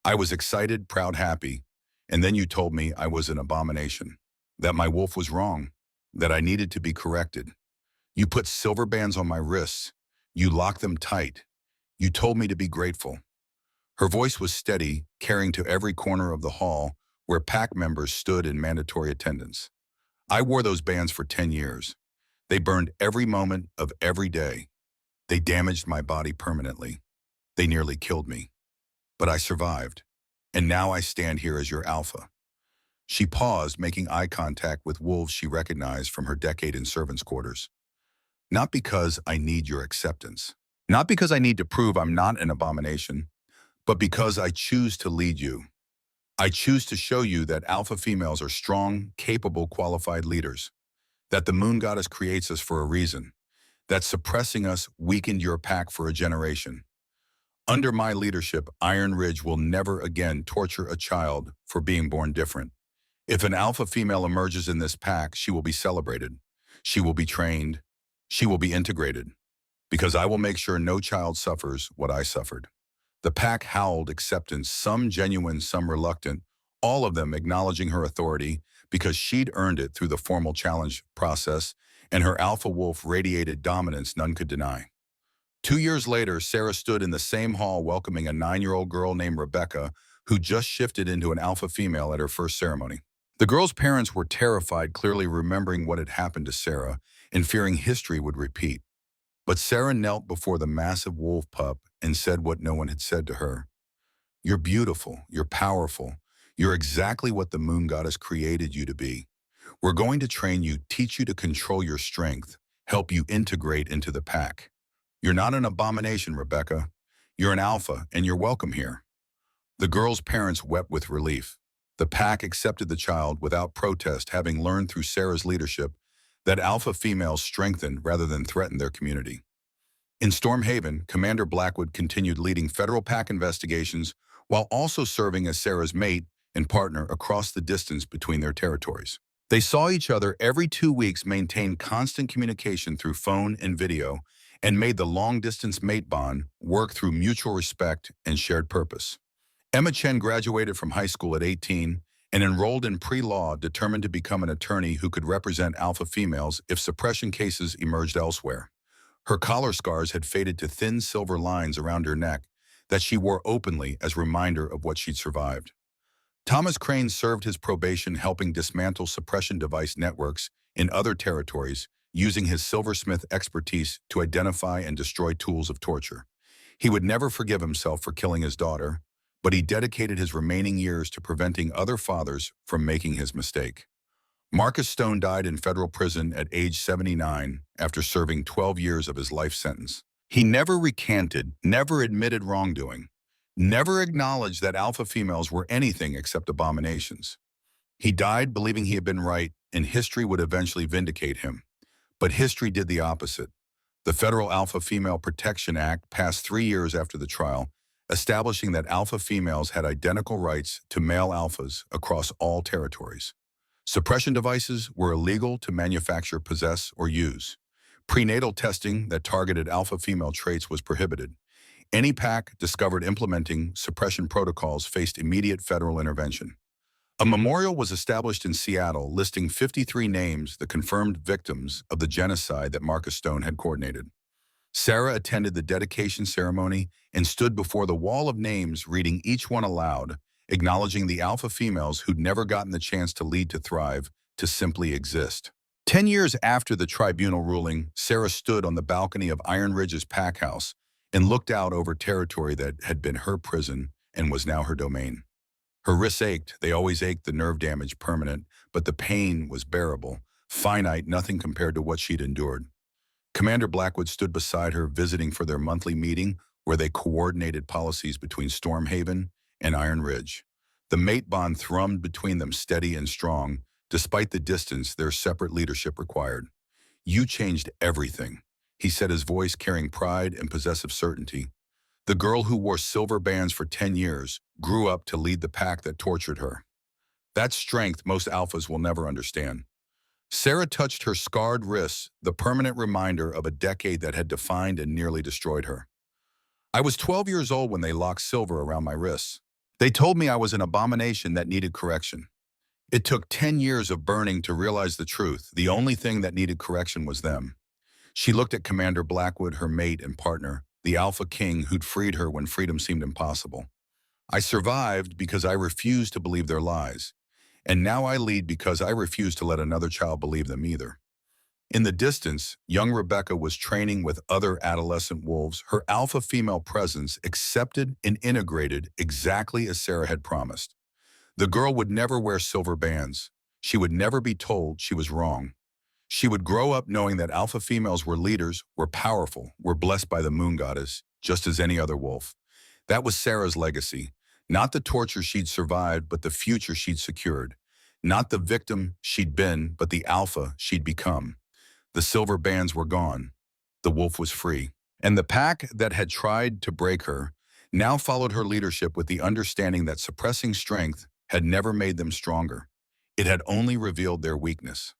I was excited, proud, happy, and then you told me I was an abomination, that my wolf was wrong, that I needed to be corrected. You put silver bands on my wrists. You locked them tight. You told me to be grateful." Her voice was steady, carrying to every corner of the hall where pack members stood in mandatory attendance. "I wore those bands for 10 years. They burned every moment of every day. They damaged my body permanently. They nearly killed me. But I survived. And now I stand here as your alpha." She paused, making eye contact with wolves she recognized from her decade in servants' quarters. "Not because I need your acceptance. Not because I need to prove I'm not an abomination, but because I choose to lead you. I choose to show you that alpha females are strong, capable, qualified leaders, that the moon goddess creates us for a reason, that suppressing us weakened your pack for a generation. Under my leadership, Iron Ridge will never again torture a child for being born different. If an alpha female emerges in this pack, she will be celebrated. She will be trained. She will be integrated. Because I will make sure no child suffers what I suffered." The pack howled acceptance, some genuine, some reluctant, all of them acknowledging her authority because she'd earned it through the formal challenge process, and her alpha wolf radiated dominance none could deny. 2 years later, Sarah stood in the same hall welcoming a 9-year-old girl named Rebecca, who just shifted into an alpha female at her first ceremony. The girl's parents were terrified, clearly remembering what had happened to Sarah and fearing history would repeat. But Sarah knelt before the massive wolf pup and said what no one had said to her. "You're beautiful, you're powerful, you're exactly what the moon goddess created you to be. We're going to train you, teach you to control your strength, help you integrate into the pack. You're not an abomination, Rebecca. You're an alpha, and you're welcome here." The girl's parents wept with relief. The pack accepted the child without protest, having learned through Sarah's leadership that alpha females strengthened rather than threatened their community. In Stormhaven, Commander Blackwood continued leading federal pack investigations while also serving as Sarah's mate and partner across the distance between their territories. They saw each other every 2 weeks, maintained constant communication through phone and video, and made the long-distance mate bond work through mutual respect and shared purpose. Emma Chen graduated from high school at 18 and enrolled in pre-law, determined to become an attorney who could represent alpha females if suppression cases emerged elsewhere. Her collar scars had faded to thin silver lines around her neck that she wore openly as a reminder of what she'd survived. Thomas Crane served his probation helping dismantle suppression device networks in other territories, using his silversmith expertise to identify and destroy tools of torture. He would never forgive himself for killing his daughter, but he dedicated his remaining years to preventing other fathers from making his mistake. Marcus Stone died in federal prison at age 79 after serving 12 years of his life sentence. He never recanted, never admitted wrongdoing, never acknowledged that alpha females were anything except abominations. He died believing he had been right, and history would eventually vindicate him. But history did the opposite. The Federal Alpha Female Protection Act passed 3 years after the trial, establishing that alpha females had identical rights to male alphas across all territories. Suppression devices were illegal to manufacture, possess, or use. Prenatal testing that targeted alpha female traits was prohibited. Any pack discovered implementing suppression protocols faced immediate federal intervention. A memorial was established in Seattle listing 53 names, the confirmed victims of the genocide that Marcus Stone had coordinated. Sarah attended the dedication ceremony and stood before the wall of names, reading each one aloud, acknowledging the alpha females who'd never gotten the chance to lead, to thrive, to simply exist. 10 years after the tribunal ruling, Sarah stood on the balcony of Iron Ridge's pack house and looked out over territory that had been her prison and was now her domain. Her wrists ached, they always ached, the nerve damage permanent, but the pain was bearable, finite, nothing compared to what she'd endured. Commander Blackwood stood beside her, visiting for their monthly meeting where they coordinated policies between Stormhaven and Iron Ridge. The mate bond thrummed between them, steady and strong, despite the distance their separate leadership required. "You changed everything," he said, his voice carrying pride and possessive certainty. The girl who wore silver bands for 10 years grew up to lead the pack that tortured her. That strength most alphas will never understand. Sarah touched her scarred wrists, the permanent reminder of a decade that had defined and nearly destroyed her. "I was 12 years old when they locked silver around my wrists. They told me I was an abomination that needed correction. It took 10 years of burning to realize the truth. The only thing that needed correction was them." She looked at Commander Blackwood, her mate and partner, the AlphaKing who'd freed her when freedom seemed impossible. "I survived because I refused to believe their lies. And now I lead because I refuse to let another child believe them either." In the distance, young Rebecca was training with other adolescent wolves, her alpha female presence accepted and integrated exactly as Sarah had promised. The girl would never wear silver bands. She would never be told she was wrong. She would grow up knowing that alpha females were leaders, were powerful, were blessed by the moon goddess, just as any other wolf. That was Sarah's legacy. Not the torture she'd survived, but the future she'd secured. Not the victim she'd been, but the alpha she'd become. The silver bands were gone. The wolf was free. And the pack that had tried to break her now followed her leadership with the understanding that suppressing strength had never made them stronger. It had only revealed their weakness.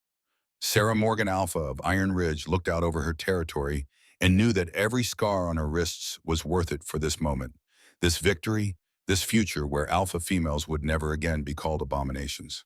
Sarah Morgan Alpha of Iron Ridge looked out over her territory and knew that every scar on her wrists was worth it for this moment, this victory, this future where alpha females would never again be called abominations.